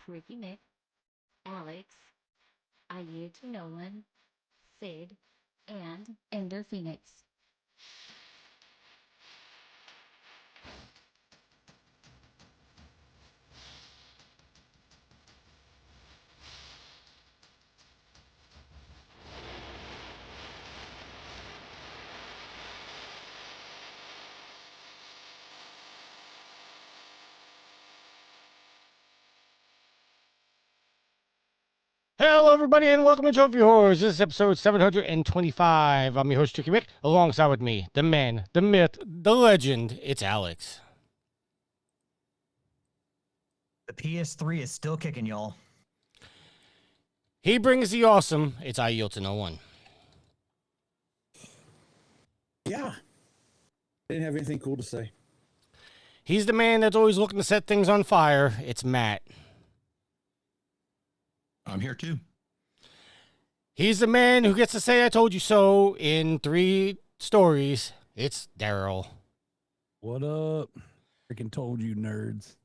Ricky Nick, Alex, I Yield to Nolan, Sid, and Ender Phoenix. Hello, everybody, and welcome to Trophy Horrors. This is episode 725. I'm your host, Tricky Mick. Alongside with me, the man, the myth, the legend. It's Alex. The PS3 is still kicking, y'all. He brings the awesome. It's I Yield to No One. Yeah. Didn't have anything cool to say. He's the man that's always looking to set things on fire. It's Matt. I'm here too. He's the man who gets to say I told you so in 3 stories. It's Darrell. What up? Freaking told you, nerds.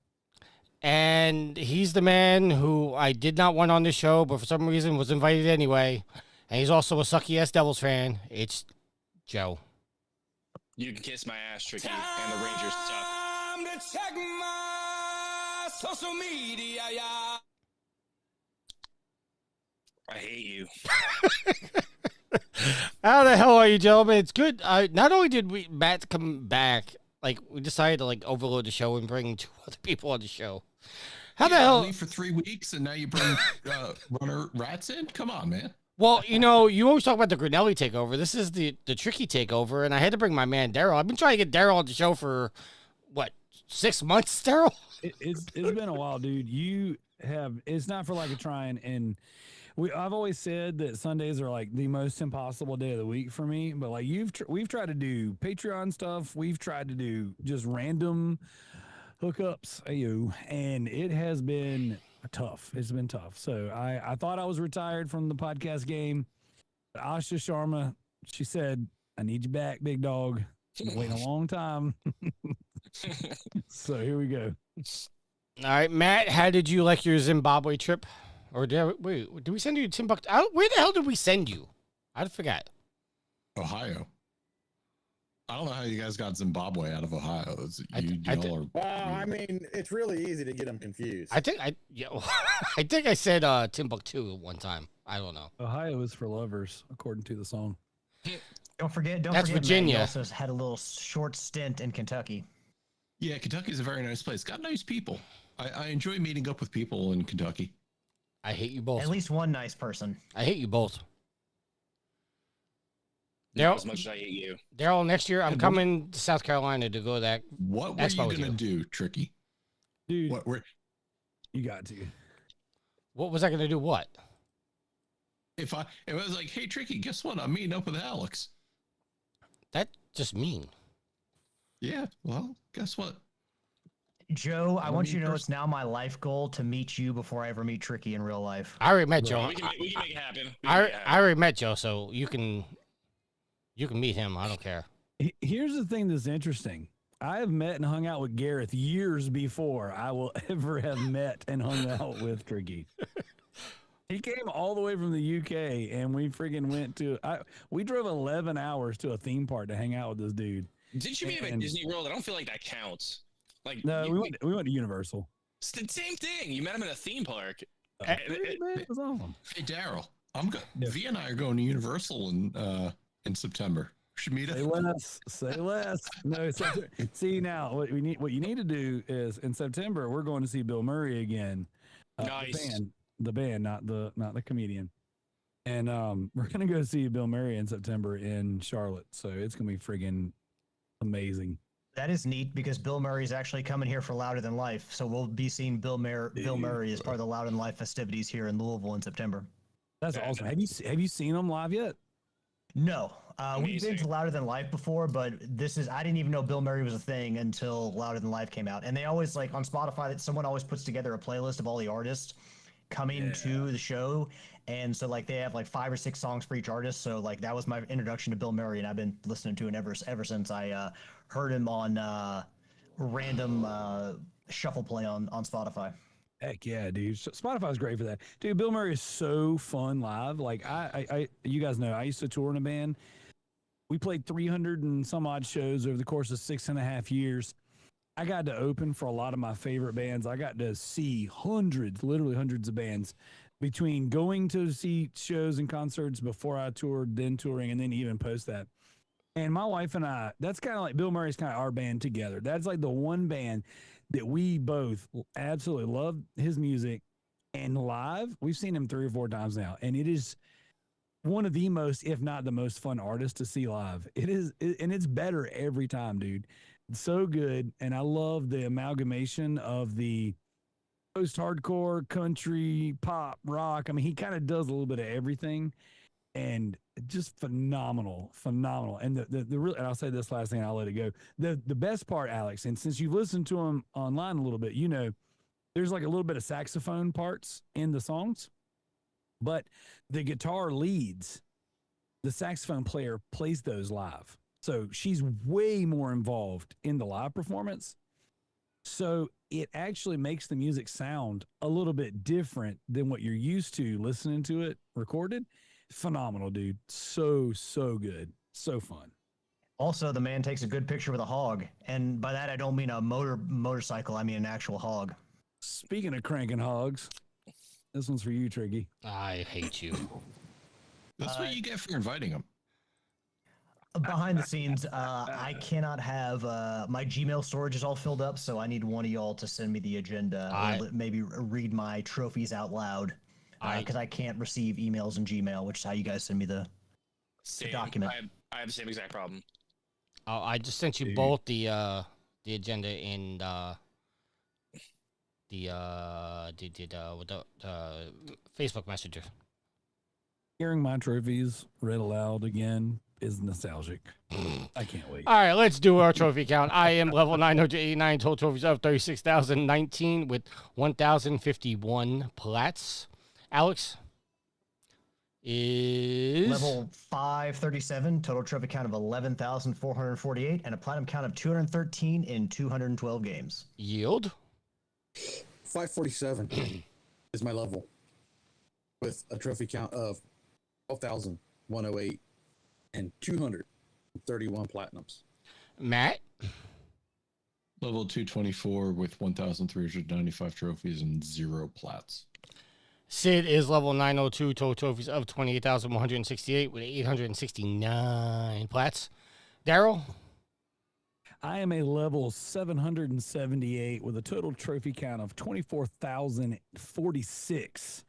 And he's the man who I did not want on this show, but for some reason was invited anyway. And he's also a sucky ass Devils fan. It's Joe. You can kiss my ass, Tricky, and the Rangers suck. Time to check my social media, yeah. I hate you. How the hell are you, gentlemen? It's good. Not only did Matt come back, like we decided to overload the show and bring 2 other people on the show. How the hell? Leave for 3 weeks and now you bring runner rats in? Come on, man. Well, you always talk about the Grinelli takeover. This is the tricky takeover, and I had to bring my man Darrell. I've been trying to get Darrell on the show for 6 months, Darrell? It's been a while, dude. You have, it's not for lack of trying, and I've always said that Sundays are like the most impossible day of the week for me. But like we've tried to do Patreon stuff, we've tried to do just random hookups, and it has been tough. It's been tough. So I thought I was retired from the podcast game. But Asha Sharma, she said, "I need you back, big dog." Been waiting a long time. So here we go. All right, Matt, how did you like your Zimbabwe trip? Or did we send you to Timbuktu? Where the hell did we send you? I forgot. Ohio. I don't know how you guys got Zimbabwe out of Ohio. Well, I mean, it's really easy to get them confused. I think I said Timbuktu one time. I don't know. Ohio is for lovers, according to the song. Don't forget, That's Matt, Virginia. he also had a little short stint in Kentucky. Yeah, Kentucky's a very nice place. Got nice people. I enjoy meeting up with people in Kentucky. I hate you both. At least one nice person. I hate you both. Not as much as I hate you. Darrell, next year I'm coming to South Carolina to go to that. What were Expo you gonna do, Tricky? Dude, What were you got to. What was I going to do? What? if it was like, hey, Tricky, guess what? I'm meeting up with Alex. That just mean. Yeah, well, guess what? Joe, I want you to know it's now my life goal to meet you before I ever meet Tricky in real life. I already met Joe. We can make it happen. I already met Joe, so you can meet him. I don't care. Here's the thing that's interesting. I have met and hung out with Gareth years before I will ever have met and hung out with Tricky. He came all the way from the UK, and we friggin' went to. We drove 11 hours to a theme park to hang out with this dude. Didn't you meet him at Disney World? I don't feel like that counts. Like No, we went to Universal. It's the same thing. You met him in a theme park. It was awesome. Hey, Darrell, V and I are going to Universal in September. We should meet up. Say less. Say less. No, see now what you need to do is in September we're going to see Bill Murray again. Nice. The band, not the comedian. And we're gonna go see Bill Murray in September in Charlotte. So it's gonna be friggin' amazing. That is neat because Bill Murray is actually coming here for Louder Than Life. So we'll be seeing Bill Murray as part of the Louder Than Life festivities here in Louisville in September. That's awesome. Have you seen him live yet? No. We've been to Louder Than Life before, but I didn't even know Bill Murray was a thing until Louder Than Life came out. And they always, like, on Spotify, that someone always puts together a playlist of all the artists coming to the show. And so, like, they have like 5 or 6 songs for each artist. So, like, that was my introduction to Bill Murray, and I've been listening to him ever since I heard him on random shuffle play on Spotify. Heck yeah, dude. Spotify's great for that. Dude, Bill Murray is so fun live. Like you guys know, I used to tour in a band. We played 300 and some odd shows over the course of 6.5 years. I got to open for a lot of my favorite bands. I got to see hundreds, literally hundreds of bands between going to see shows and concerts before I toured, then touring, and then even post that. And my wife and I, that's kind of like Bill Murray's kind of our band together. That's like the one band that we both absolutely love his music. And live, we've seen him 3 or 4 times now. And it is one of the most, if not the most fun artist to see live. It is, and it's better every time, dude. It's so good. And I love the amalgamation of the post-hardcore, country, pop, rock. I mean, he kind of does a little bit of everything. And just phenomenal. And the real, and I'll say this last thing, I'll let it go. The best part, Alex, and since you've listened to him online a little bit, you know, there's like a little bit of saxophone parts in the songs, but the guitar leads, the saxophone player plays those live. So she's way more involved in the live performance. So it actually makes the music sound a little bit different than what you're used to listening to it recorded. Phenomenal, dude. So good. So fun. Also, the man takes a good picture with a hog, and by that I don't mean a motorcycle. I mean an actual hog. Speaking of cranking hogs, this one's for you, Tricky. I hate you. That's what you get for inviting him. Behind the scenes, I cannot have my Gmail storage is all filled up, so I need one of y'all to send me the agenda, or maybe read my trophies out loud, because I can't receive emails in Gmail, which is how you guys send me the document. I have the same exact problem. I just sent you both the agenda in the Facebook Messenger. Hearing my trophies read aloud again is nostalgic. I can't wait. All right, let's do our trophy count. I am level 989, total trophies of 36,019 with 1,051 plats. Alex is level 537, total trophy count of 11,448, and a platinum count of 213 in 212 games. Yield 547 is my level, with a trophy count of 12,108 and 231 platinums. Matt Level 224 with 1,395 trophies and 0 plats. Sid is level 902, total trophies of 28,168 with 869 plats. Darrell? I am a level 778 with a total trophy count of 24,046.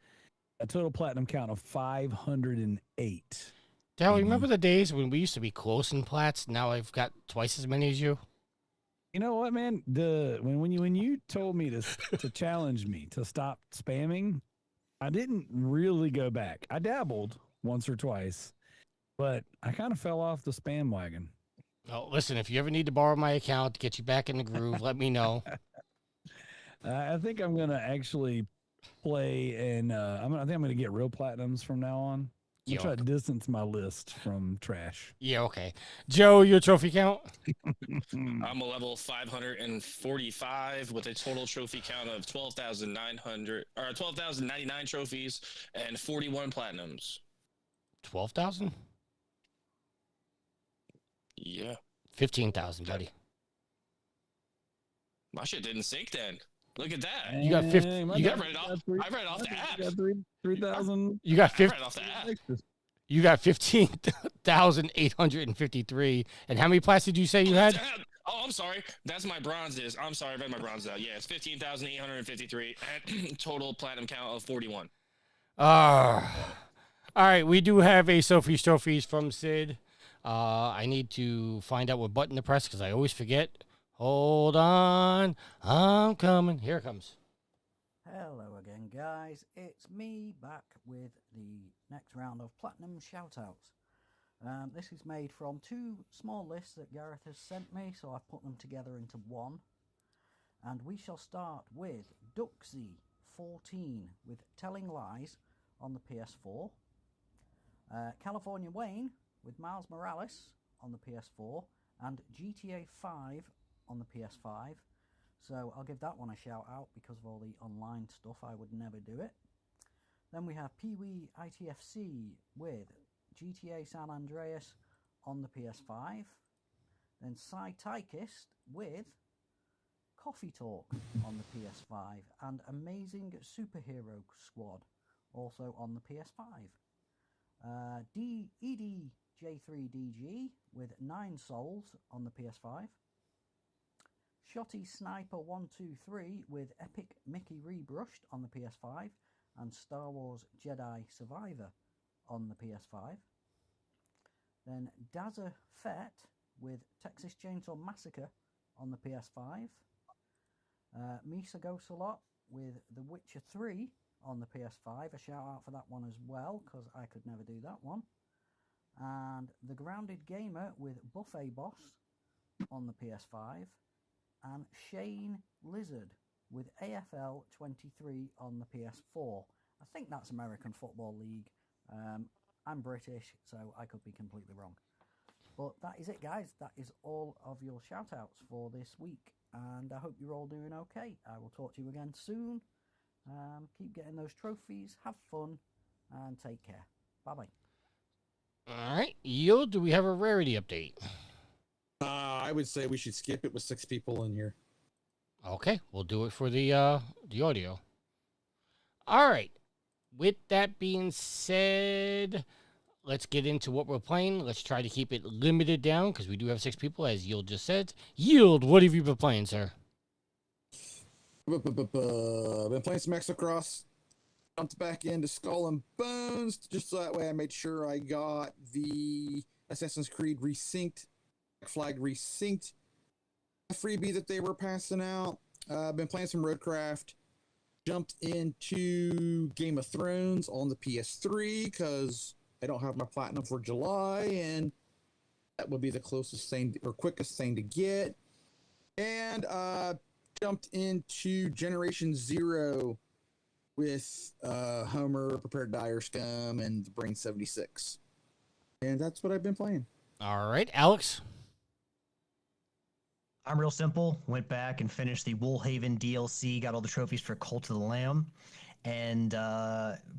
A total platinum count of 508. Darrell, remember the days when we used to be close in plats? Now I've got twice as many as you. You know what, man? When you told me to challenge me to stop spamming, I didn't really go back. I dabbled once or twice, but I kind of fell off the spam wagon. Oh, listen, if you ever need to borrow my account to get you back in the groove, let me know. I think I'm gonna actually play, and I think I'm gonna get real platinums from now on. I'm try to distance my list from trash. Yeah, okay. Joe, your trophy count? I'm a level 545 with a total trophy count of 12,099 trophies and 41 platinums. 12,000? Yeah. 15,000, buddy. My shit didn't sync then. Look at that. You got 50. I read it off the app. You got 3,000. You got 50. I read it off the app. You got 15,853. And how many plats did you say you had? Oh, I'm sorry. That's my bronzes. I'm sorry. I read my bronzes out. Yeah, it's 15,853 and total platinum count of 41. All right, we do have a Sophie's Trophies from Sid. I need to find out what button to press because I always forget. Hold on. I'm coming. Here it comes. Hello again, guys. It's me back with the next round of Platinum Shoutouts. This is made from 2 small lists that Gareth has sent me, so I've put them together into one. And we shall start with Duxy14 with Telling Lies on the PS4. California Wayne with Miles Morales on the PS4 and GTA 5 on the PS5. So I'll give that one a shout out because of all the online stuff. I would never do it. Then we have Pee Wee ITFC with GTA San Andreas on the PS5. Then Psytikist with Coffee Talk on the PS5. And Amazing Superhero Squad also on the PS5. EDJ3DG with 9 Souls on the PS5. Shotty Sniper 123 with Epic Mickey Rebrushed on the PS5 and Star Wars Jedi Survivor on the PS5. Then Dazza Fett with Texas Chainsaw Massacre on the PS5. Misa Gosalot with The Witcher 3 on the PS5. A shout out for that one as well, because I could never do that one. And The Grounded Gamer with Buffet Boss on the PS5. And Shane Lizard with AFL 23 on the PS4. I think that's American Football League. I'm British, so I could be completely wrong. But that is it, guys. That is all of your shout-outs for this week. And I hope you're all doing okay. I will talk to you again soon. Keep getting those trophies. Have fun. And take care. Bye-bye. All right. Yield, do we have a rarity update? I would say we should skip it with 6 people in here. Okay. We'll do it for the audio. All right. With that being said, let's get into what we're playing. Let's try to keep it limited down because we do have 6 people, as Yield just said. Yield, what have you been playing, sir? Been playing some Exocross. Jumped back into Skull and Bones just so that way I made sure I got the Assassin's Creed resynced, flag resynced freebie that they were passing out. Been playing some Roadcraft. Jumped into Game of Thrones on the PS3 because I don't have my platinum for July, and that would be the closest thing or quickest thing to get. And jumped into Generation Zero with Homer, Prepared Dire Scum, and the Brain 76. And that's what I've been playing. All right, Alex. I'm real simple. Went back and finished the Woolhaven DLC, got all the trophies for Cult of the Lamb, and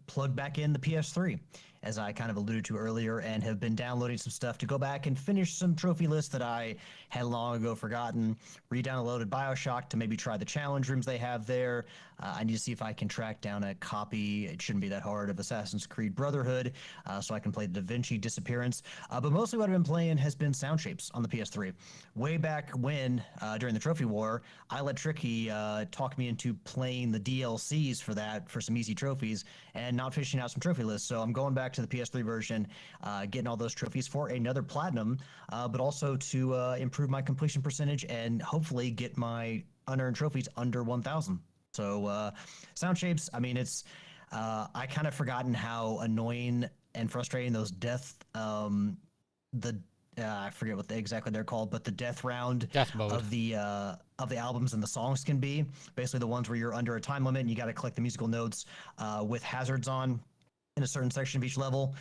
plugged back in the PS3, as I kind of alluded to earlier, and have been downloading some stuff to go back and finish some trophy lists that I had long ago forgotten. Re-downloaded BioShock to maybe try the challenge rooms they have there. I need to see if I can track down a copy, it shouldn't be that hard, of Assassin's Creed Brotherhood, so I can play Da Vinci Disappearance. But mostly what I've been playing has been Sound Shapes on the PS3. Way back when, during the Trophy War, I let Tricky talk me into playing the DLCs for that, for some easy trophies, and not finishing out some trophy lists. So I'm going back to the PS3 version, getting all those trophies for another platinum, but also to improve my completion percentage and hopefully get my unearned trophies under 1,000. So Sound Shapes, I mean, it's I kind of forgotten how annoying and frustrating those death I forget what exactly they're called, but the death round of the albums and the songs can be. Basically the ones where you're under a time limit and you got to collect the musical notes with hazards on in a certain section of each level.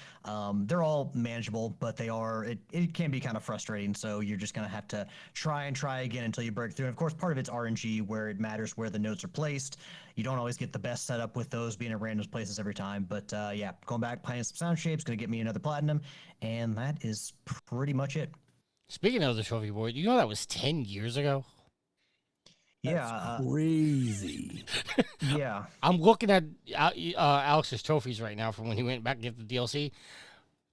They're all manageable, but they are, it can be kind of frustrating. So you're just going to have to try again until you break through. And of course, part of it's RNG, where it matters where the notes are placed. You don't always get the best setup with those being at random places every time. But yeah, going back, playing some Sound Shapes, going to get me another platinum. And that is pretty much it. Speaking of the trophy board, you know that was 10 years ago? That's crazy. Yeah. I'm looking at Alex's trophies right now from when he went back to get the DLC.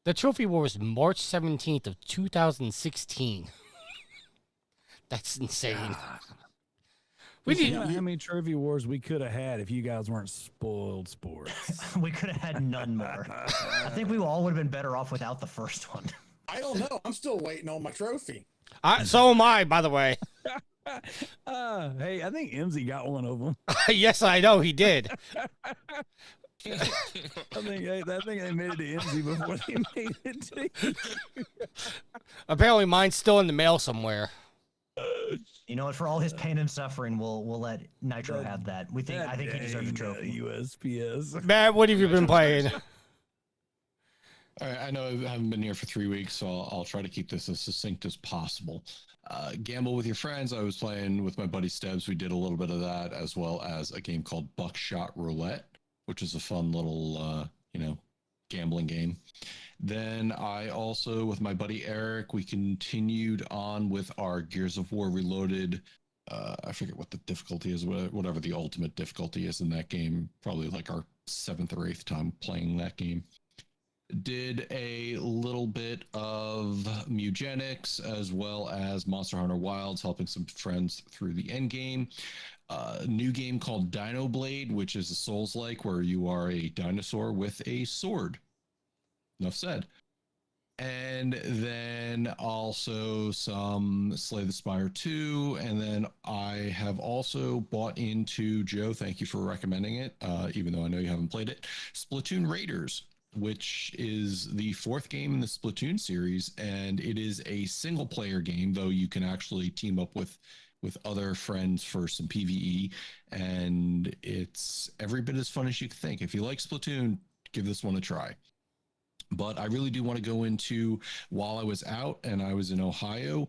The trophy war was March 17th of 2016. That's insane. We know how many trophy wars we could have had if you guys weren't spoiled sports. We could have had none more. I think we all would have been better off without the first one. I don't know. I'm still waiting on my trophy. So am I, by the way. Hey, I think MZ got one of them. Yes, I know he did. I think they made it to MZ before they made it to you. Apparently, mine's still in the mail somewhere. You know what? For all his pain and suffering, we'll let Nitro have that. I think he deserves a trophy. USPS. Matt, what have you been playing? All right, I know I haven't been here for 3 weeks, so I'll try to keep this as succinct as possible. Gamble with your friends. I was playing with my buddy Stebbs. We did a little bit of that, as well as a game called Buckshot Roulette, which is a fun little, gambling game. Then I also, with my buddy Eric, we continued on with our Gears of War Reloaded. I forget what the difficulty is, whatever the ultimate difficulty is in that game. Probably like our 7th or 8th time playing that game. Did a little bit of Mugenics as well as Monster Hunter Wilds, helping some friends through the end game. New game called Dinoblade, which is a Souls-like where you are a dinosaur with a sword. Enough said. And then also some Slay the Spire 2. And then I have also bought into, Joe, thank you for recommending it, even though I know you haven't played it, Splatoon Raiders, which is the 4th game in the Splatoon series. And it is a single player game, though you can actually team up with other friends for some PvE. And it's every bit as fun as you think. If you like Splatoon, give this one a try. But I really do want to go into, while I was out and I was in Ohio,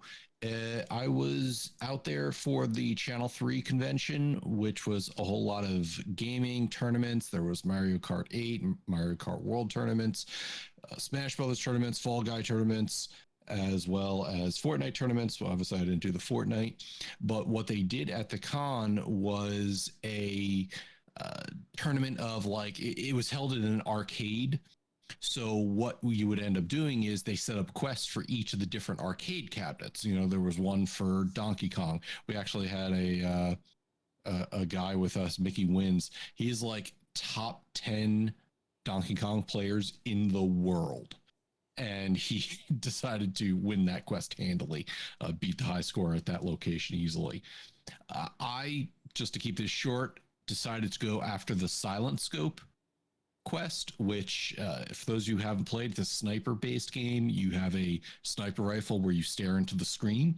I was out there for the Channel 3 convention, which was a whole lot of gaming tournaments. There was Mario Kart 8, Mario Kart World tournaments, Smash Brothers tournaments, Fall Guy tournaments, as well as Fortnite tournaments. Well, obviously I didn't do the Fortnite, but what they did at the con was a tournament of it was held in an arcade. So what you would end up doing is they set up quests for each of the different arcade cabinets. There was one for Donkey Kong. We actually had a guy with us, Mickey Wins. He's like top 10 Donkey Kong players in the world. And he decided to win that quest handily, beat the high score at that location easily. I, just to keep this short, decided to go after the Silent Scope quest, which if those of you who haven't played the sniper based game, you have a sniper rifle where you stare into the screen,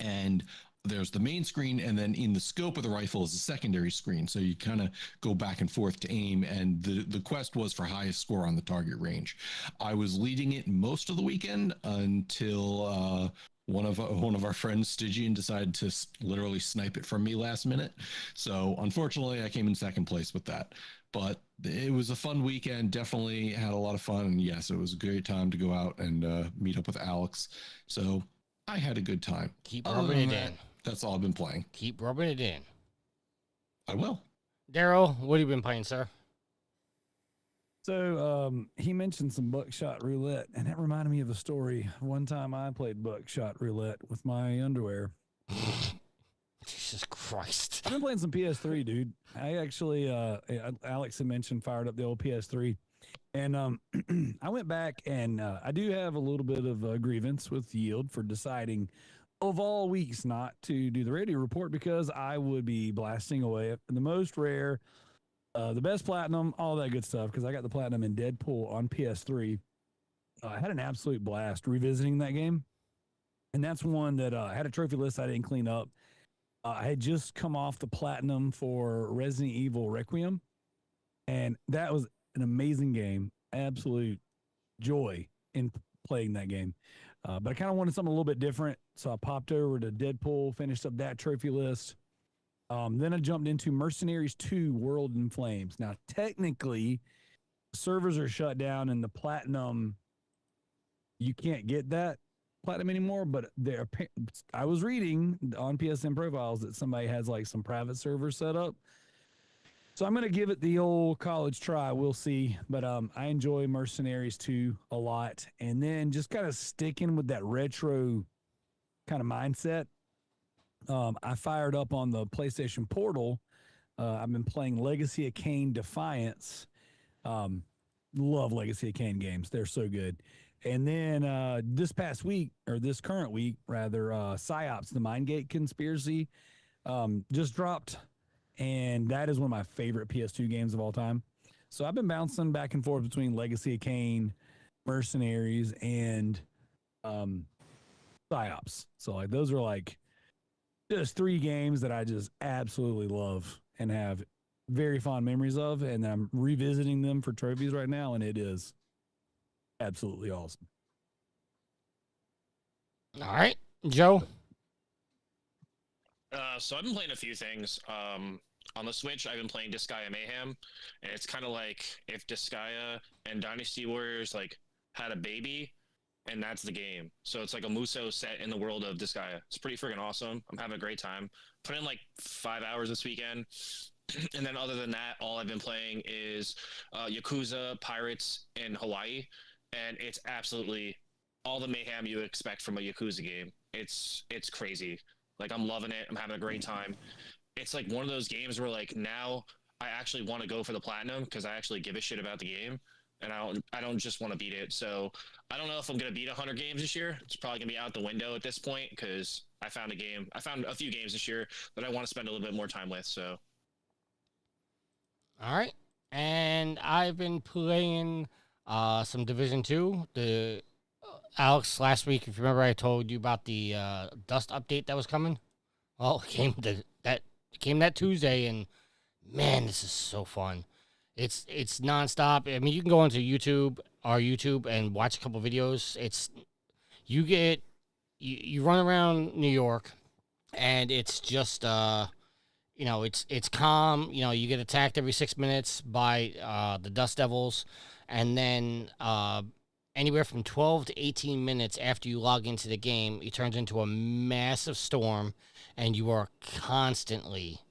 and there's the main screen, and then in the scope of the rifle is a secondary screen, so you kind of go back and forth to aim. And the quest was for highest score on the target range. I was leading it most of the weekend until one of our friends, Stygian, decided to literally snipe it from me last minute. So unfortunately, I came in second place with that. But it was a fun weekend. Definitely had a lot of fun. And yes, it was a great time to go out and meet up with Alex. So I had a good time. Keep rubbing it in. That's all I've been playing. Keep rubbing it in. I will. Darrell, what have you been playing, sir? So he mentioned some Buckshot Roulette, and that reminded me of a story. One time I played Buckshot Roulette with my underwear. Jesus Christ. I've been playing some PS3, dude. I actually, Alex had mentioned, fired up the old PS3. And I went back, and I do have a little bit of a grievance with Yield for deciding of all weeks not to do the radio report, because I would be blasting away the most rare, the best platinum, all that good stuff, because I got the platinum in Deadpool on PS3. I had an absolute blast revisiting that game. And that's one that had a trophy list I didn't clean up. I had just come off the platinum for Resident Evil Requiem, and that was an amazing game. Absolute joy in playing that game. But I kind of wanted something a little bit different, so I popped over to Deadpool, finished up that trophy list. Then I jumped into Mercenaries 2 World in Flames. Now, technically, servers are shut down, and the platinum, you can't get that platinum anymore, but I was reading on PSN profiles that somebody has like some private server set up. So I'm going to give it the old college try. We'll see. But I enjoy Mercenaries 2 a lot. And then just kind of sticking with that retro kind of mindset, I fired up on the PlayStation Portal. I've been playing Legacy of Kain Defiance. Love Legacy of Kain games. They're so good. And then this current week, PsyOps, the Mindgate Conspiracy, just dropped. And that is one of my favorite PS2 games of all time. So I've been bouncing back and forth between Legacy of Kain, Mercenaries, and PsyOps. So like those are like just 3 games that I just absolutely love and have very fond memories of. And I'm revisiting them for trophies right now, and it is absolutely awesome. All right, Joe. So I've been playing a few things. On the Switch, I've been playing Disgaea Mayhem, and it's kind of like if Disgaea and Dynasty Warriors like had a baby, and that's the game. So it's like a Muso set in the world of Disgaea. It's pretty freaking awesome. I'm having a great time. Put in like 5 hours this weekend, and then other than that, all I've been playing is Yakuza, Pirates in Hawaii, and it's absolutely all the mayhem you expect from a Yakuza game. It's crazy. Like I'm loving it. I'm having a great time. It's like one of those games where like now I actually want to go for the platinum because I actually give a shit about the game, and I don't just want to beat it. So I don't know if I'm gonna beat 100 games this year. It's probably gonna be out the window at this point because I found a few games this year that I want to spend a little bit more time with. So All right, and I've been playing some Division 2. The Alex, last week, if you remember, I told you about the Dust update that was coming. Well, it came that Tuesday, and man, this is so fun. It's nonstop. I mean, you can go onto our YouTube, and watch a couple videos. You run around New York, and it's just it's calm. You get attacked every 6 minutes by the Dust Devils, and then anywhere from 12 to 18 minutes after you log into the game, it turns into a massive storm, and you are constantly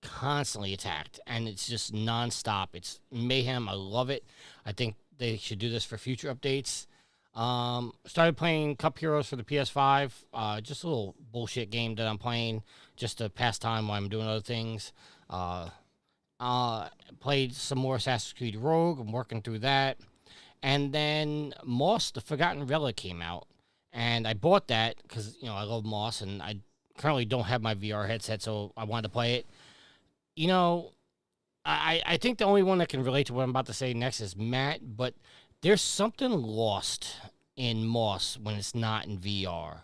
attacked, and it's just nonstop. It's mayhem. I love it. I think they should do this for future updates. Started playing Cup Heroes for the PS5. Just a little bullshit game that I'm playing just to pass time while I'm doing other things. Played some more Assassin's Creed Rogue. I'm working through that. And then Moss, the Forgotten Relic came out, and I bought that because, I love Moss, and I currently don't have my VR headset, so I wanted to play it. I think the only one that can relate to what I'm about to say next is Matt, but there's something lost in Moss when it's not in VR.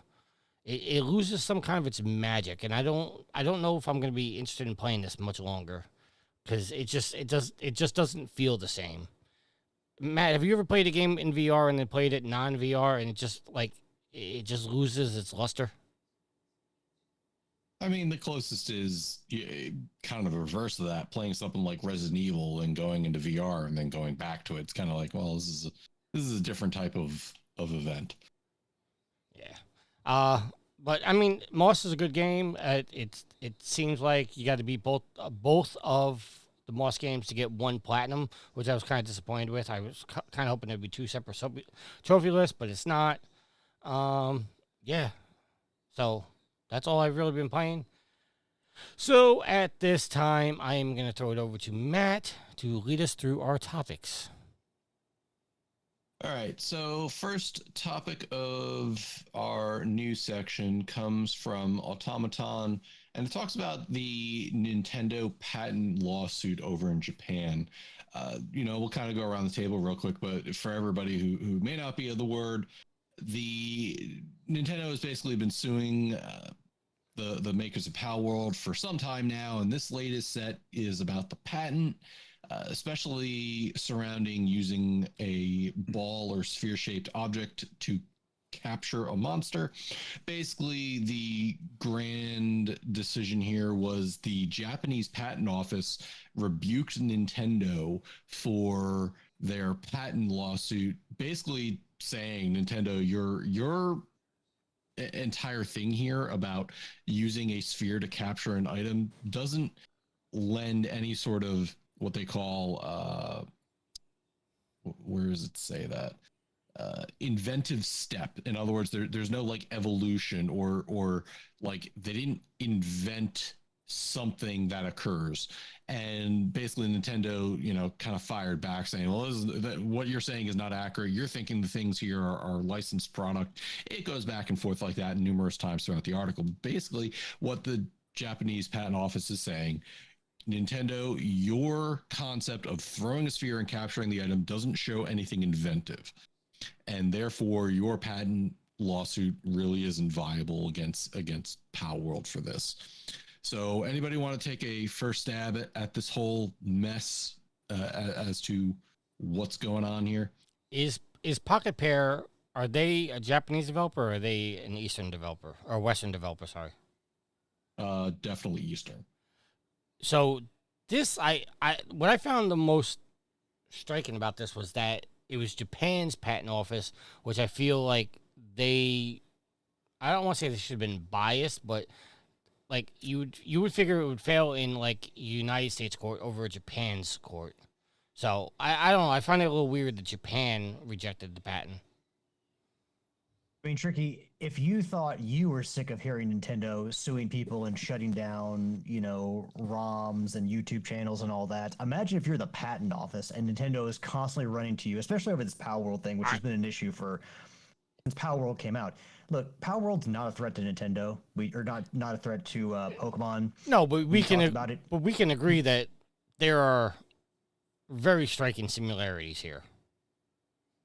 It loses some kind of its magic, and I don't know if I'm going to be interested in playing this much longer because it just doesn't feel the same. Matt, have you ever played a game in VR and then played it non-VR and it just loses its luster? I mean, the closest is kind of the reverse of that. Playing something like Resident Evil and going into VR and then going back to it. It's kind of like, well, this is a different type of event. Yeah. But I mean, Moss is a good game. It seems like you got to beat both of the Moss games to get one platinum, which I was kind of disappointed with. I was kind of hoping there'd be two separate trophy lists, but it's not. Yeah. So that's all I've really been playing. So at this time, I am going to throw it over to Matt to lead us through our topics. All right. So first topic of our news section comes from Automaton, and it talks about the Nintendo patent lawsuit over in Japan. We'll kind of go around the table real quick, but for everybody who may not be of the word, the Nintendo has basically been suing the makers of Palworld for some time now, and this latest set is about the patent, especially surrounding using a ball or sphere-shaped object to capture a monster. Basically, the grand decision here was the Japanese patent office rebuked Nintendo for their patent lawsuit, basically saying, Nintendo, your entire thing here about using a sphere to capture an item doesn't lend any sort of what they call where does it say that inventive step. In other words, there's no like evolution or like they didn't invent something that occurs. And basically Nintendo, kind of fired back saying, well, what you're saying is not accurate. You're thinking the things here are licensed product. It goes back and forth like that numerous times throughout the article. Basically, what the Japanese patent office is saying, Nintendo, your concept of throwing a sphere and capturing the item doesn't show anything inventive. And therefore, your patent lawsuit really isn't viable against Palworld for this. So anybody want to take a first stab at this whole mess as to what's going on here? Is is Pocket Pair, are they a Japanese developer or are they an Eastern developer or Western developer? Sorry. Definitely Eastern. So this, what I found the most striking about this was that it was Japan's patent office, which I feel like I don't want to say they should have been biased, but like you would figure it would fail in like United States court over Japan's court. So I don't know. I find it a little weird that Japan rejected the patent. I mean, Tricky, if you thought you were sick of hearing Nintendo suing people and shutting down, ROMs and YouTube channels and all that, imagine if you're the patent office and Nintendo is constantly running to you, especially over this Palworld thing, which has been an issue since Palworld came out. Look, Palworld's not a threat to Nintendo. Not a threat to Pokemon. No, but we can about it. But we can agree that there are very striking similarities here.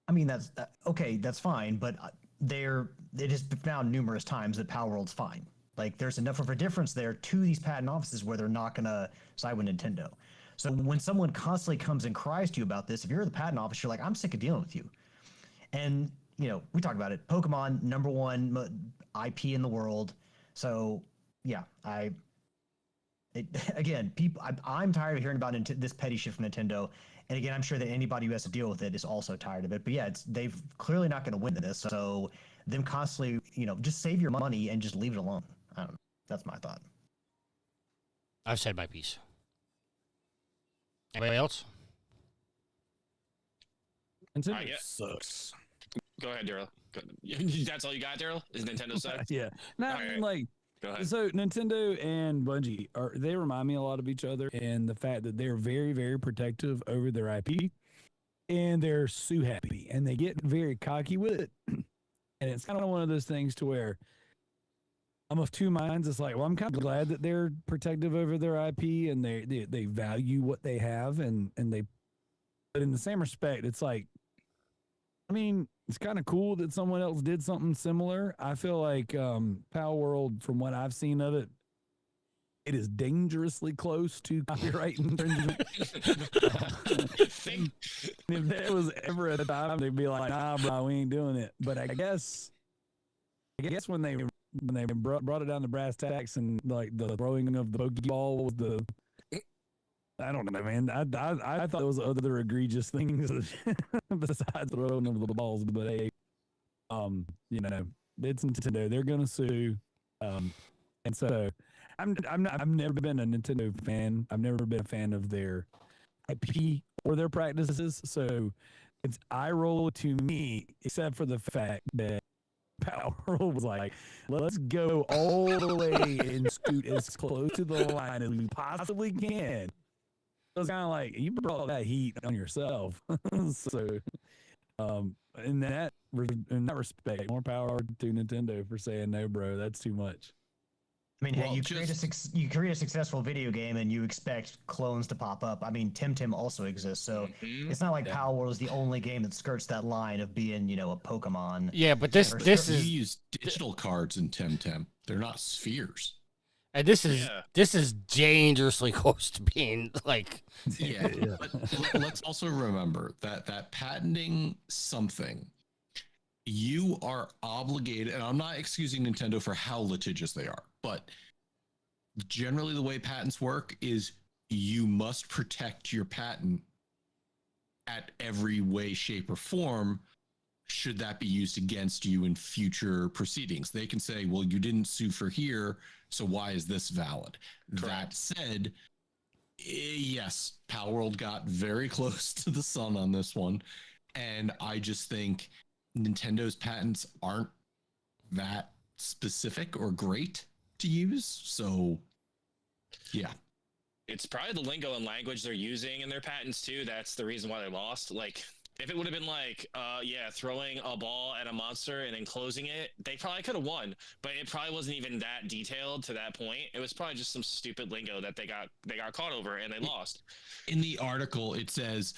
I mean, that's okay. That's fine, but it has been found numerous times that Palworld's fine. Like, there's enough of a difference there to these patent offices where they're not going to side with Nintendo. So when someone constantly comes and cries to you about this, if you're the patent office, you're like, I'm sick of dealing with you. And, we talked about it. Pokemon, #1 IP in the world. So, yeah, I'm tired of hearing about this petty shit from Nintendo. And again, I'm sure that anybody who has to deal with it is also tired of it. But yeah, they've clearly not going to win this. So them constantly, just save your money and just leave it alone. I don't know. That's my thought. I've said my piece. Anybody else? Nintendo yeah. sucks. Go ahead, Darrell. That's all you got, Darrell? Is Nintendo sucks? Yeah. No, All I mean, right. like, Go ahead. so Nintendo and Bungie they remind me a lot of each other, and the fact that they're very, very protective over their IP, and they're so happy, and they get very cocky with it. And it's kind of one of those things to where I'm of two minds. It's like, well, I'm kind of glad that they're protective over their IP and they value what they have, and but in the same respect, it's like, I mean, it's kind of cool that someone else did something similar. I feel like Palworld, from what I've seen of it, it is dangerously close to copyright infringement. If there was ever a time they'd be like, nah, bro, we ain't doing it. But I guess when they brought it down to brass tacks and like the throwing of the Pokeball was the, I don't know, man. I thought there was other egregious things besides throwing of the balls. But hey, it's Nintendo. They're gonna sue, and so I've never been a Nintendo fan. I've never been a fan of their IP or their practices. So it's eye roll to me, except for the fact that Palworld was like, let's go all the way and scoot as close to the line as we possibly can. It was kind of like, you brought that heat on yourself. So, in that respect, more power to Nintendo for saying no, bro. That's too much. I mean, hey, you create a successful video game and you expect clones to pop up. I mean, Tim also exists, so it's not like Palworld is the only game that skirts that line of being, a Pokemon. Yeah, but this is, you use digital cards in Tim. They're not spheres. And this is dangerously close to being like. Yeah. But let's also remember that patenting something, you are obligated, and I'm not excusing Nintendo for how litigious they are, but generally the way patents work is you must protect your patent at every way, shape, or form should that be used against you in future proceedings. They can say, well, you didn't sue for here, so why is this valid? Correct. That said, yes, Palworld got very close to the sun on this one, and I just think Nintendo's patents aren't that specific or great to use, so yeah. It's probably the lingo and language they're using in their patents too. That's the reason why they lost. Like, if it would have been like, throwing a ball at a monster and enclosing it, they probably could have won. But it probably wasn't even that detailed to that point. It was probably just some stupid lingo that they got caught over and they lost. In the article, it says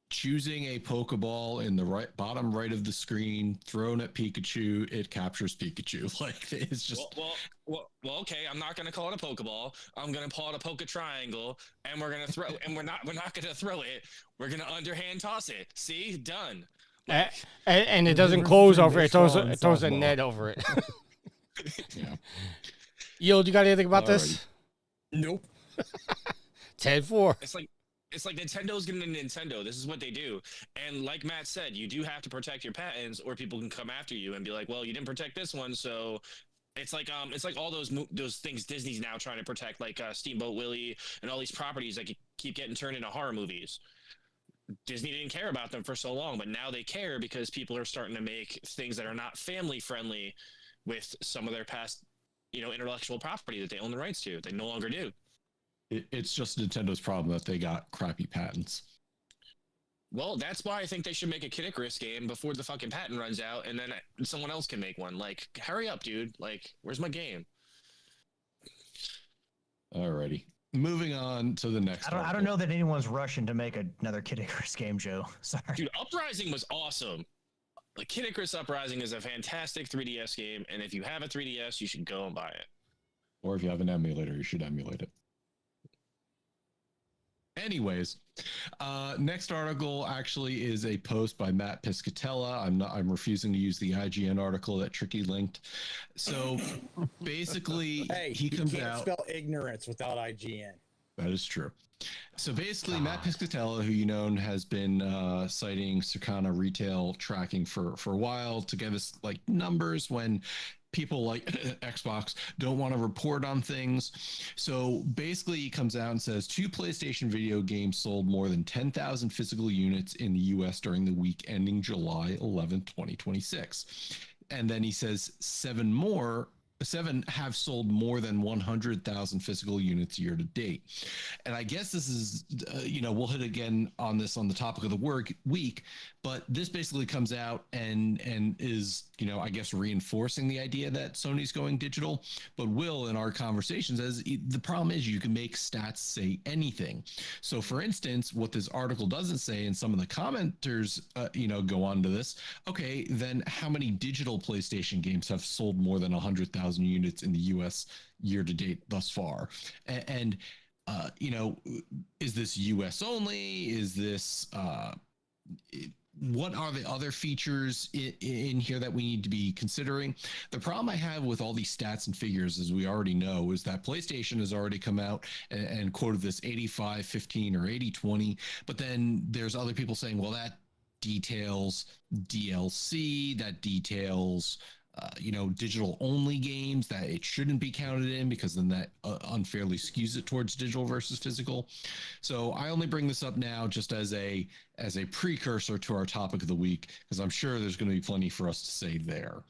choosing a Pokeball in the bottom right of the screen, thrown at Pikachu, it captures Pikachu. Like, it's just well, okay. I'm not gonna call it a Pokeball. I'm gonna call it a Poke Triangle, and we're gonna throw. And we're not gonna throw it. We're gonna underhand toss it. See, done. And it The doesn't difference close between over it. baseball and It throws a softball. net over it. Yeah. Yield, you got anything about this? Nope. 10-4. It's like Nintendo's getting into Nintendo. This is what they do. And like Matt said, you do have to protect your patents, or people can come after you and be like, "Well, you didn't protect this one." So it's like all those things Disney's now trying to protect, like Steamboat Willie and all these properties that keep getting turned into horror movies. Disney didn't care about them for so long, but now they care because people are starting to make things that are not family friendly with some of their past, intellectual property that they own the rights to. They no longer do. It's just Nintendo's problem that they got crappy patents. Well, that's why I think they should make a Kid Icarus game before the fucking patent runs out, and then someone else can make one. Like, hurry up, dude. Like, where's my game? Alrighty. Moving on to the next. I don't know that anyone's rushing to make another Kid Icarus game, Joe. Sorry. Dude, Uprising was awesome. Like, Kid Icarus Uprising is a fantastic 3DS game, and if you have a 3DS, you should go and buy it. Or if you have an emulator, you should emulate it. Anyways, next article actually is a post by Matt Piscatella. I'm refusing to use the IGN article that Tricky linked. So basically, Hey, he you comes can't out. spell ignorance without IGN. That is true. So basically, Matt Piscatella, who has been citing Circana retail tracking for a while to give us like numbers when people like Xbox don't want to report on things. So basically, he comes out and says 2 PlayStation video games sold more than 10,000 physical units in the US during the week ending July 11th, 2026. And then he says 7 have sold more than 100,000 physical units year to date. And I guess this is, we'll hit again on this on the topic of the week, but this basically comes out and is, I guess reinforcing the idea that Sony's going digital. But Will, in our conversations, as the problem is you can make stats say anything. So for instance, what this article doesn't say, and some of the commenters, go on to this. Okay, then how many digital PlayStation games have sold more than 100,000 units in the US year to date thus far? And is this US only? Is this, what are the other features in here that we need to be considering? The problem I have with all these stats and figures, as we already know, is that PlayStation has already come out and quoted this 85-15 or 80-20, but then there's other people saying, well, that details DLC, that details digital only games, that it shouldn't be counted in because then that unfairly skews it towards digital versus physical. So I only bring this up now just as a precursor to our topic of the week, because I'm sure there's going to be plenty for us to say there.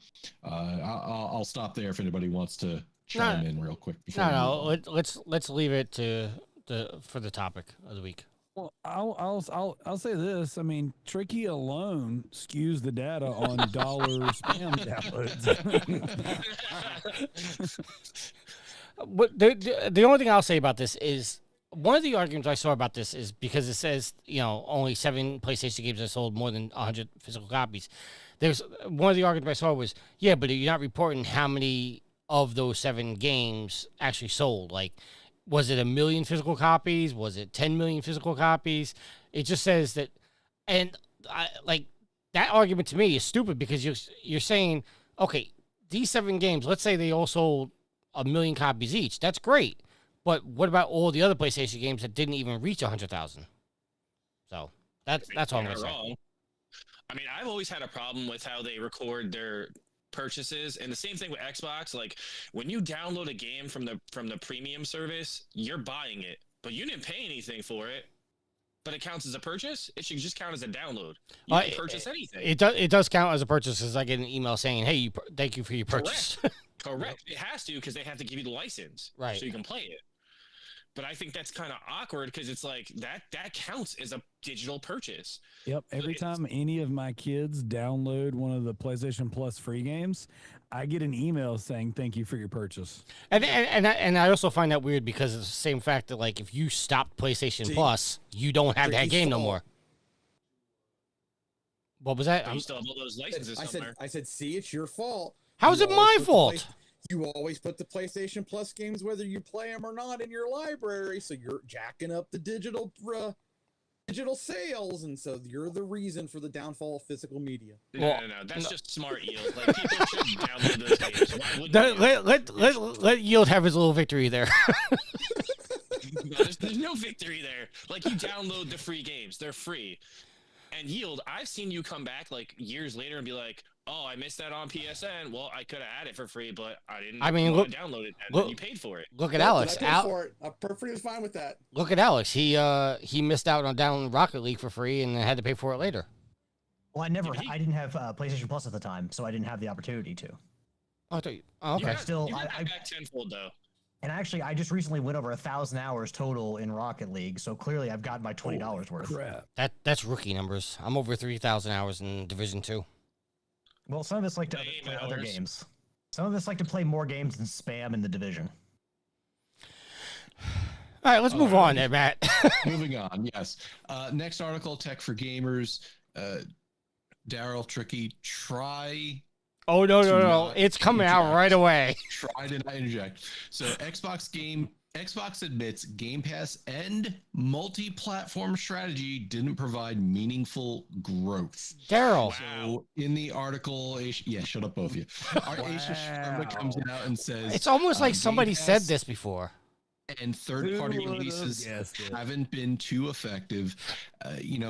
I'll stop there if anybody wants to chime in real quick. Let's leave it for the topic of the week. Well, I'll say this. I mean, Tricky alone skews the data on dollar spam downloads. But the only thing I'll say about this is one of the arguments I saw about this is because it says only 7 PlayStation games have sold more than 100 physical copies. There's one of the arguments I saw was but you're not reporting how many of those 7 games actually sold. Like, was it 1 million physical copies? Was it 10 million physical copies? It just says that, and that argument to me is stupid because you're saying, okay, these 7 games, let's say they all sold 1 million copies each. That's great, but what about all the other PlayStation games that didn't even reach 100,000? So that's all I'm gonna say. I mean, I've always had a problem with how they record their purchases, and the same thing with Xbox. Like, when you download a game from the premium service, you're buying it, but you didn't pay anything for it, but it counts as a purchase. It should just count as a download. You can purchase anything. It does count as a purchase, because I get an email saying, hey, thank you for your purchase. Correct. It has to, because they have to give you the license, right, so you can play it. But I think that's kind of awkward because it's like that counts as a digital purchase. Yep. Every time any of my kids download one of the PlayStation Plus free games, I get an email saying thank you for your purchase. And I also find that weird because it's the same fact that, like, if you stop PlayStation Plus, you don't have that game no more. What was that? But you still have all those licenses somewhere. I said, see, it's your fault. How is it my fault? You always put the PlayStation Plus games, whether you play them or not, in your library, so you're jacking up the digital digital sales, and so you're the reason for the downfall of physical media. No, that's just smart yield. Like people should download those games. Why wouldn't you? Let Yield have his little victory there. No, there's no victory there. Like you download the free games, they're free. And Yield, I've seen you come back like years later and be like, "Oh, I missed that on PSN. Well, I could have had it for free, but I didn't. I mean, want to download it, and then you paid for it." Look at Alex. I paid for it. I'm perfectly fine with that. Look at Alex. He missed out on downloading Rocket League for free and had to pay for it later. Well, I didn't have PlayStation Plus at the time, so I didn't have the opportunity to. Oh, okay. You got back tenfold though. And actually, I just recently went over 1,000 hours total in Rocket League, so clearly I've gotten my $20 worth. Crap. That's rookie numbers. I'm over 3,000 hours in Division 2. Well, some of us like to play other games. Some of us like to play more games than spam in the Division. All right, let's move on there, Matt. Moving on, yes. Next article, Tech for Gamers. Darrell, Tricky, try... Oh, no. It's coming out right away. Try to not interject. So Xbox admits Game Pass and multi-platform strategy didn't provide meaningful growth. Darrell. So in the article, shut up, both of you. Asha Sharma comes out and says it's almost like somebody said this before. And third-party releases haven't been too effective.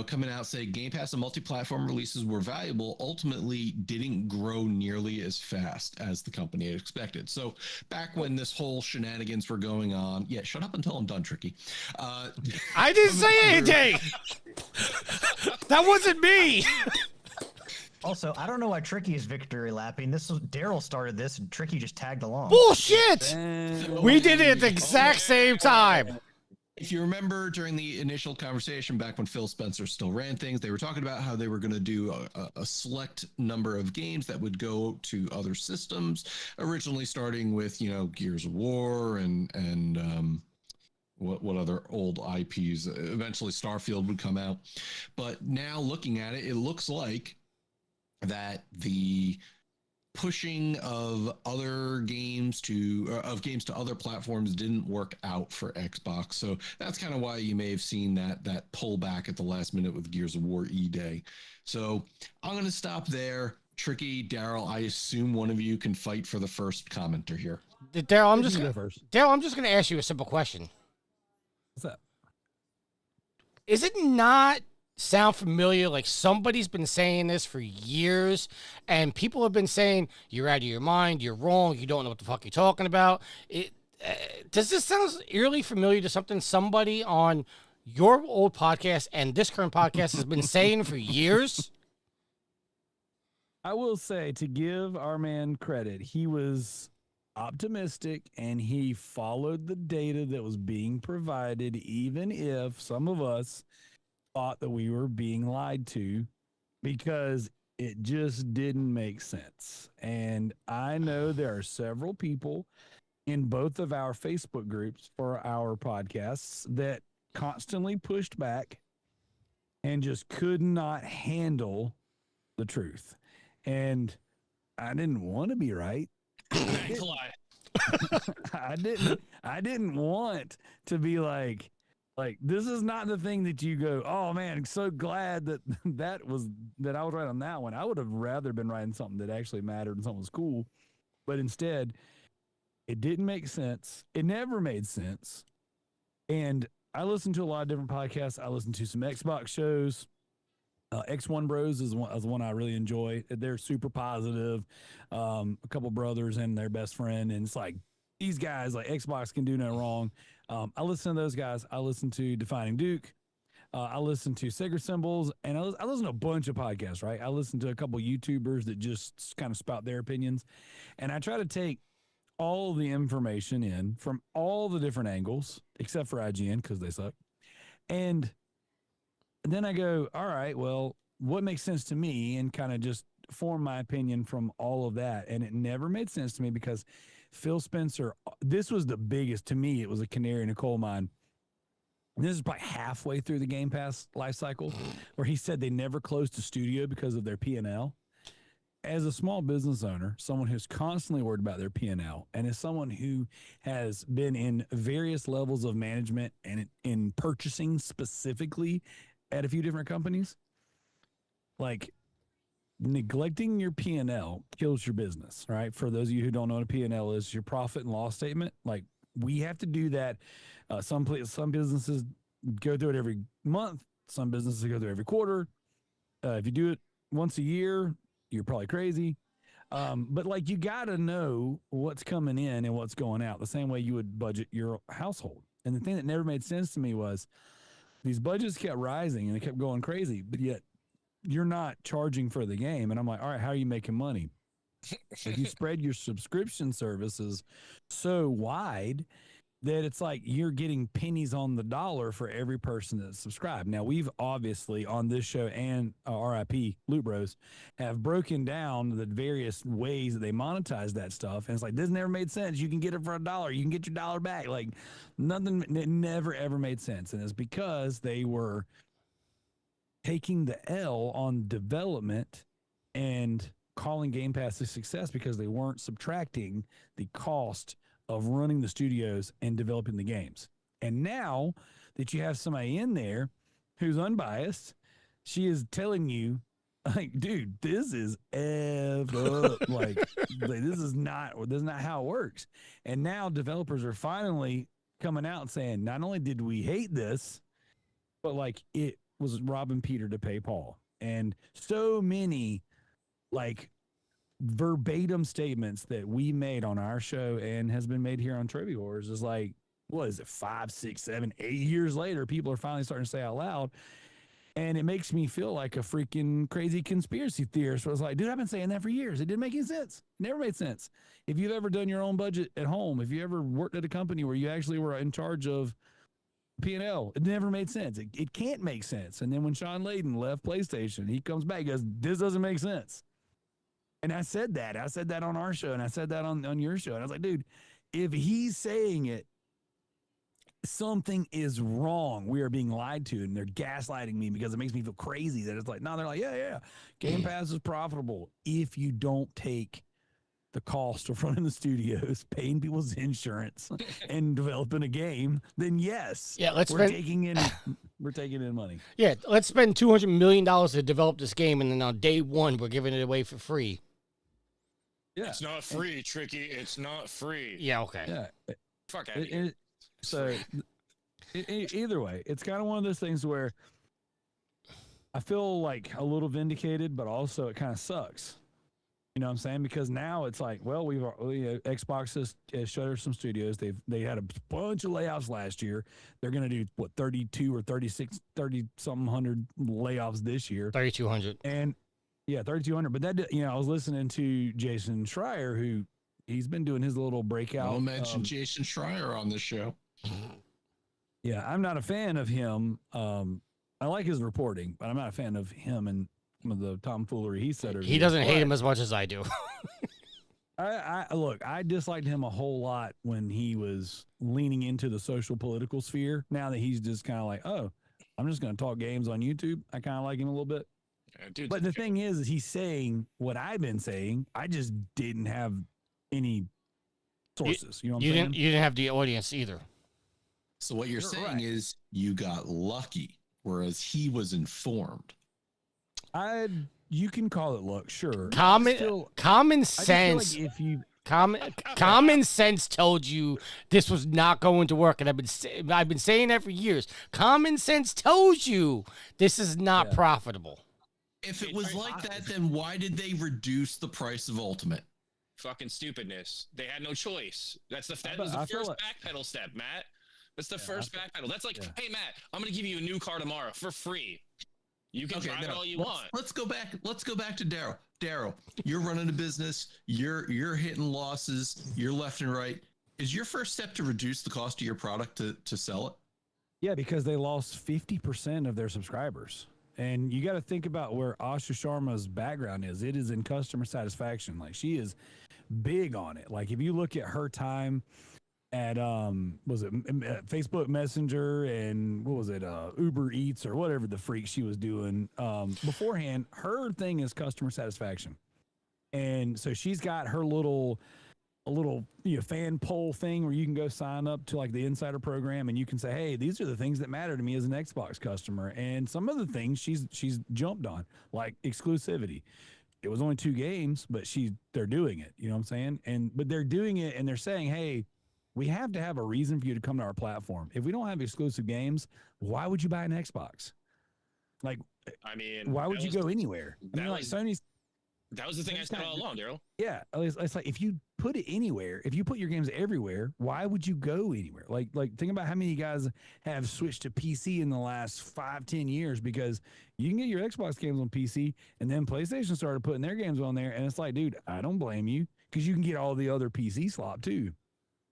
Coming out saying Game Pass and multi-platform releases were valuable, ultimately didn't grow nearly as fast as the company had expected. So back when this whole shenanigans were going on, shut up until I'm done, Tricky. I didn't say anything. That wasn't me. Also, I don't know why Tricky is victory lapping. Darrell started this, and Tricky just tagged along. Bullshit! We did it at the exact same time. If you remember during the initial conversation back when Phil Spencer still ran things, they were talking about how they were going to do a select number of games that would go to other systems, originally starting with, Gears of War and what other old IPs. Eventually Starfield would come out. But now looking at it, it looks like that the pushing of other games to other platforms didn't work out for Xbox. So that's kind of why you may have seen that pullback at the last minute with Gears of War E-Day. So I'm going to stop there. Tricky, Darrell, I assume one of you can fight for the first commenter here. Darrell, I'm just going to ask you a simple question. What's up? Is it not sound familiar? Like somebody's been saying this for years, and people have been saying you're out of your mind, you're wrong, you don't know what the fuck you're talking about. Does this sound eerily familiar to something somebody on your old podcast and this current podcast has been saying for years? I will say, to give our man credit, he was optimistic and he followed the data that was being provided, even if some of us thought that we were being lied to, because it just didn't make sense. And I know there are several people in both of our Facebook groups for our podcasts that constantly pushed back and just could not handle the truth. And I didn't want to be right. I didn't want to be like this is not the thing that you go, oh man, I'm so glad that I was right on that one. I would have rather been writing something that actually mattered and something was cool. But instead, it didn't make sense. It never made sense. And I listened to a lot of different podcasts. I listened to some Xbox shows. X1 Bros is one I really enjoy. They're super positive. A couple brothers and their best friend. And it's like, these guys, like, Xbox can do no wrong. I listen to those guys. I listen to Defining Duke. I listen to Sacred Symbols. And I listen to a bunch of podcasts, right? I listen to a couple YouTubers that just kind of spout their opinions. And I try to take all the information in from all the different angles, except for IGN, because they suck. And then I go, all right, well, what makes sense to me, and kind of just form my opinion from all of that. And it never made sense to me because Phil Spencer, this was the biggest, to me, it was a canary in a coal mine. And this is probably halfway through the Game Pass life cycle, where he said they never closed a studio because of their P&L. As a small business owner, someone who's constantly worried about their P&L, and as someone who has been in various levels of management and in purchasing specifically at a few different companies. Like, neglecting your P&L kills your business, right? For those of you who don't know what a P&L is, your profit and loss statement. Like, we have to do that. Some businesses go through it every month. Some businesses go through it every quarter. If you do it once a year, you're probably crazy. But like, you got to know what's coming in and what's going out the same way you would budget your household. And the thing that never made sense to me was these budgets kept rising and they kept going crazy, but yet you're not charging for the game. And I'm like, all right, how are you making money? If you spread your subscription services so wide that it's like you're getting pennies on the dollar for every person that's subscribed. Now, we've obviously on this show and RIP Loot Bros have broken down the various ways that they monetize that stuff. And it's like, this never made sense. You can get it for $1. You can get your dollar back. Like, nothing, it never, ever made sense. And it's because they were taking the L on development and calling Game Pass a success because they weren't subtracting the cost of running the studios and developing the games. And now that you have somebody in there who's unbiased, she is telling you, like, dude, this is effed up. like this is not how it works. And now developers are finally coming out and saying, not only did we hate this, but like, it was robbing Peter to pay Paul. And so many like verbatim statements that we made on our show and has been made here on Trivia Wars is like, what is it, 5, 6, 7, 8 years later, people are finally starting to say out loud. And it makes me feel like a freaking crazy conspiracy theorist. So I was like, dude, I've been saying that for years. It didn't make any sense. It never made sense. If you've ever done your own budget at home, if you ever worked at a company where you actually were in charge of P&L, it never made sense. It can't make sense. And then when Sean Layden left PlayStation, he comes back and goes, this doesn't make sense. And I said that. I said that on our show, and I said that on your show. And I was like, dude, if he's saying it, something is wrong. We are being lied to, and they're gaslighting me because it makes me feel crazy that it's like, no, they're like, yeah. Game Pass is profitable if you don't take the cost of running the studios, paying people's insurance, and developing a game, then yes. Yeah, we're taking in money. Yeah, let's spend $200 million to develop this game, and then on day one, we're giving it away for free. Yeah. It's not free, Tricky. It's not free. Yeah, okay. Yeah. Fuck out of here. So either way, it's kind of one of those things where I feel like a little vindicated, but also it kind of sucks. You know what I'm saying? Because now it's like, well, Xbox has shuttered some studios. They had a bunch of layoffs last year. They're going to do what, 32 or 36, 30 something hundred layoffs this year. 3,200. And yeah, 3,200. But that, I was listening to Jason Schreier, who he's been doing his little breakout. Don't mention Jason Schreier on this show. Yeah, I'm not a fan of him. I like his reporting, but I'm not a fan of him and some of the tomfoolery he said. He doesn't hate him as much as I do. I disliked him a whole lot when he was leaning into the social political sphere. Now that he's just kind of like, oh, I'm just going to talk games on YouTube. I kind of like him a little bit. Yeah, but the thing is he's saying what I've been saying. I just didn't have any sources. You know what I'm saying? You didn't have the audience either. So what you're saying is you got lucky, whereas he was informed. You can call it luck, sure. Common sense. Like if you common sense told you this was not going to work, and I've been saying that for years. Common sense tells you this is not profitable. If it was like that, then why did they reduce the price of Ultimate? Fucking stupidness. They had no choice. That was the first backpedal step, Matt. That's the first backpedal. That's like, hey, Matt, I'm going to give you a new car tomorrow for free. You can try it all you want. Let's go back to Darrell. Darrell, you're running a business. You're hitting losses. You're left and right. Is your first step to reduce the cost of your product to sell it? Yeah, because they lost 50% of their subscribers. And you got to think about where Asha Sharma's background is. It is in customer satisfaction. Like, she is big on it. Like, if you look at her time at Facebook Messenger and what was it, Uber Eats or whatever the freak she was doing beforehand, her thing is customer satisfaction. And so she's got her little little fan poll thing where you can go sign up to like the insider program and you can say, hey, these are the things that matter to me as an Xbox customer. And some of the things she's jumped on, like exclusivity. It was only 2 games, but they're doing it. You know what I'm saying? But they're doing it and they're saying, hey, we have to have a reason for you to come to our platform. If we don't have exclusive games, why would you buy an Xbox? Like, I mean, why would you go anywhere? I mean, like Sony's. That was the thing I said all along, Darrell. Yeah, it's like if you put it anywhere, if you put your games everywhere, why would you go anywhere? Like think about how many guys have switched to PC in the last 5-10 years because you can get your Xbox games on PC, and then PlayStation started putting their games on there, and it's like, dude, I don't blame you because you can get all the other PC slop too.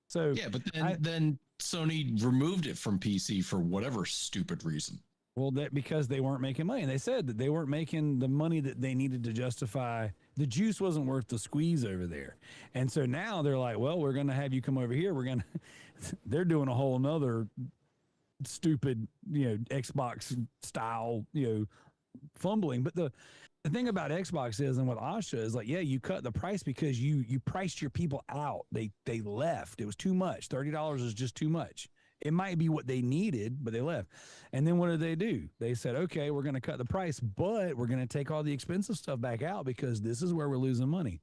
So yeah, but then Sony removed it from PC for whatever stupid reason. Well, because they weren't making money. And they said that they weren't making the money that they needed to justify. The juice wasn't worth the squeeze over there. And so now they're like, well, we're going to have you come over here. They're doing a whole nother stupid, Xbox style, fumbling. But the thing about Xbox is, and with Asha is like, yeah, you cut the price because you priced your people out. They left. It was too much. $30 is just too much. It might be what they needed, but they left. And then what did they do? They said, okay, we're going to cut the price, but we're going to take all the expensive stuff back out because this is where we're losing money.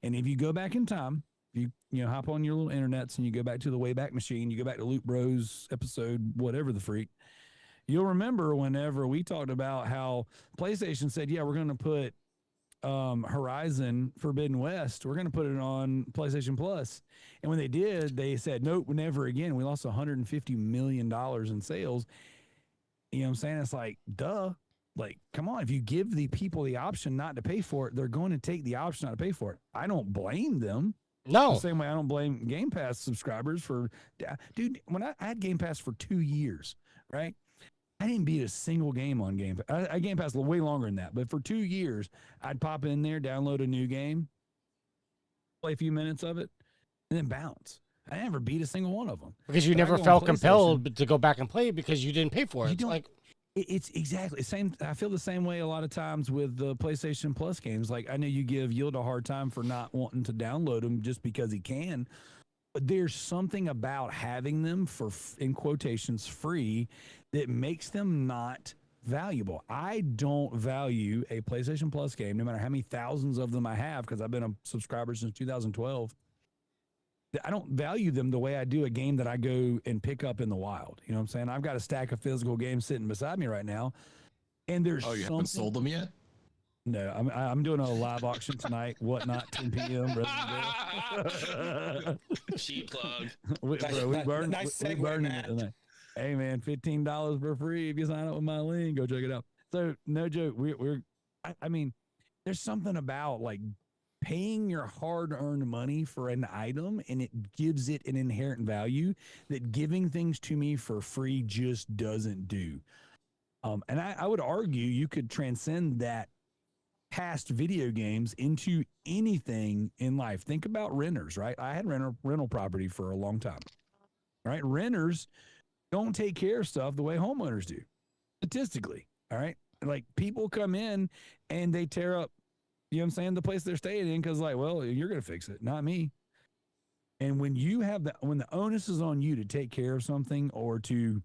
And if you go back in time, you hop on your little internets and you go back to the Wayback Machine, you go back to Loot Bros episode, whatever the freak, you'll remember whenever we talked about how PlayStation said, yeah, we're going to put Horizon Forbidden West, we're going to put it on PlayStation Plus. And when they did, they said, nope, never again. We lost $150 million in sales. You know what I'm saying? It's like, duh. Like, come on. If you give the people the option not to pay for it, they're going to take the option not to pay for it. I don't blame them. No. The same way I don't blame Game Pass subscribers for, dude, when I had Game Pass for 2 years, right? I didn't beat a single game on Game Pass. I Game Pass way longer than that. But for 2 years, I'd pop in there, download a new game, play a few minutes of it, and then bounce. I never beat a single one of them. Because you never felt compelled to go back and play because you didn't pay for it. It's exactly the same. I feel the same way a lot of times with the PlayStation Plus games. Like, I know you give Yield a hard time for not wanting to download them just because he can. But there's something about having them for, in quotations, free that makes them not valuable. I don't value a PlayStation Plus game, no matter how many thousands of them I have, because I've been a subscriber since 2012. I don't value them the way I do a game that I go and pick up in the wild. You know what I'm saying? I've got a stack of physical games sitting beside me right now, and there's you haven't sold them yet? No, I'm doing a live auction tonight. Whatnot, 10 p.m. Cheap plug. we burning it tonight. Hey man, $15 for free if you sign up with my link. Go check it out. So no joke, I mean, there's something about like paying your hard-earned money for an item, and it gives it an inherent value that giving things to me for free just doesn't do. And I would argue you could transcend that past video games into anything in life. Think about renters, right? I had rental property for a long time, right? Renters don't take care of stuff the way homeowners do, statistically, all right? Like, people come in and they tear up, you know what I'm saying, the place they're staying in because, like, well, you're going to fix it, not me. And when the onus is on you to take care of something or to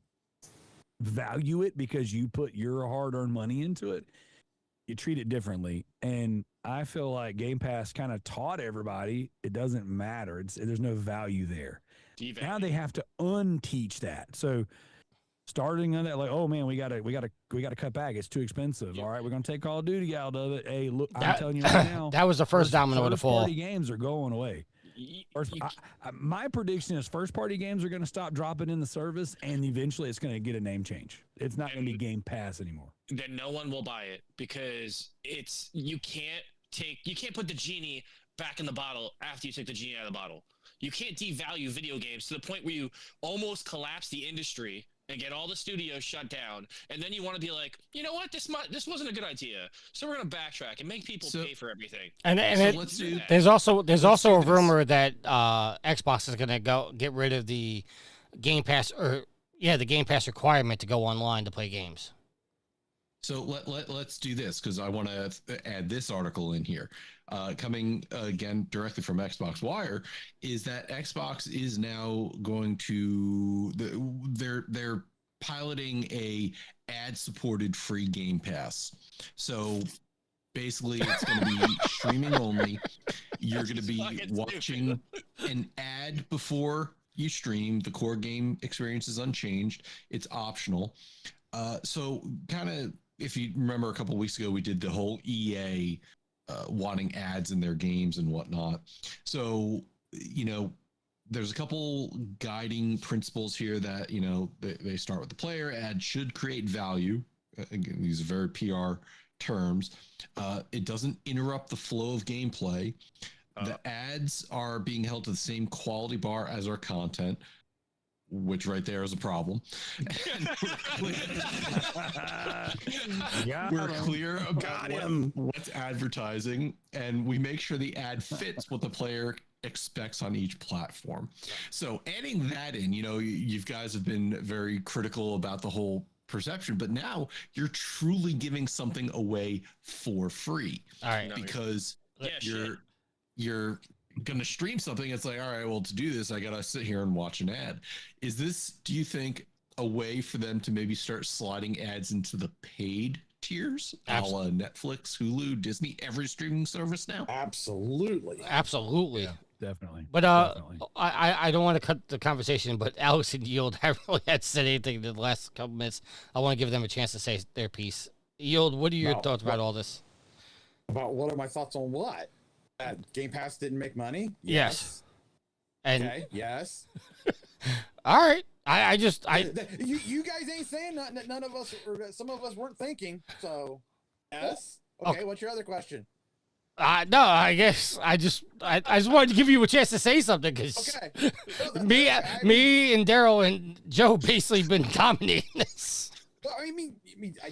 value it because you put your hard-earned money into it, you treat it differently. And I feel like Game Pass kind of taught everybody it doesn't matter. There's no value there. Now they have to unteach that. So starting on that, like, oh man, we gotta cut back. It's too expensive. All right, we're gonna take Call of Duty out of it. Hey, look, I'm telling you right now, that was the first domino to fall. First-party games are going away. My prediction is first-party games are going to stop dropping in the service, and eventually it's going to get a name change. It's not going to be Game Pass anymore. Then no one will buy it because you can't put the genie back in the bottle after you took the genie out of the bottle. You can't devalue video games to the point where you almost collapse the industry and get all the studios shut down, and then you want to be like, you know what, this wasn't a good idea, so we're going to backtrack and make people pay for everything. There's also a rumor that Xbox is going to get rid of the Game Pass, the Game Pass requirement to go online to play games. So let's do this because I want to add this article in here. Coming again directly from Xbox Wire, is that Xbox is now going to they're piloting a ad-supported free Game Pass. So basically, it's going to be streaming only. You're going to be watching an ad before you stream. The core game experience is unchanged. It's optional. So kind of, if you remember a couple of weeks ago, we did the whole EA wanting ads in their games and whatnot. So, there's a couple guiding principles here that, they start with the player. Ad should create value. Again, these are very PR terms. It doesn't interrupt the flow of gameplay. The ads are being held to the same quality bar as our content, which right there is a problem. We're clear about what's advertising, and we make sure the ad fits what the player expects on each platform. So adding that in, you guys have been very critical about the whole perception, but now you're truly giving something away for free. All right. Because you're going to stream something. It's like, all right, well, to do this, I got to sit here and watch an ad. Is this, do you think, a way for them to maybe start sliding ads into the paid tiers? A la Netflix, Hulu, Disney, every streaming service now? Absolutely. Yeah, definitely. But definitely. I don't want to cut the conversation, but Alex and Yield haven't really had said anything in the last couple minutes. I want to give them a chance to say their piece. Yield, what are your thoughts about all this? About what are my thoughts on what? That Game Pass didn't make money? Yes. And okay, yes. All right. You guys ain't saying nothing that none of us, or some of us weren't thinking. So, yes. Okay, what's your other question? No, I guess I just wanted to give you a chance to say something because me and Darrell and Joe basically been dominating this. Well, I mean,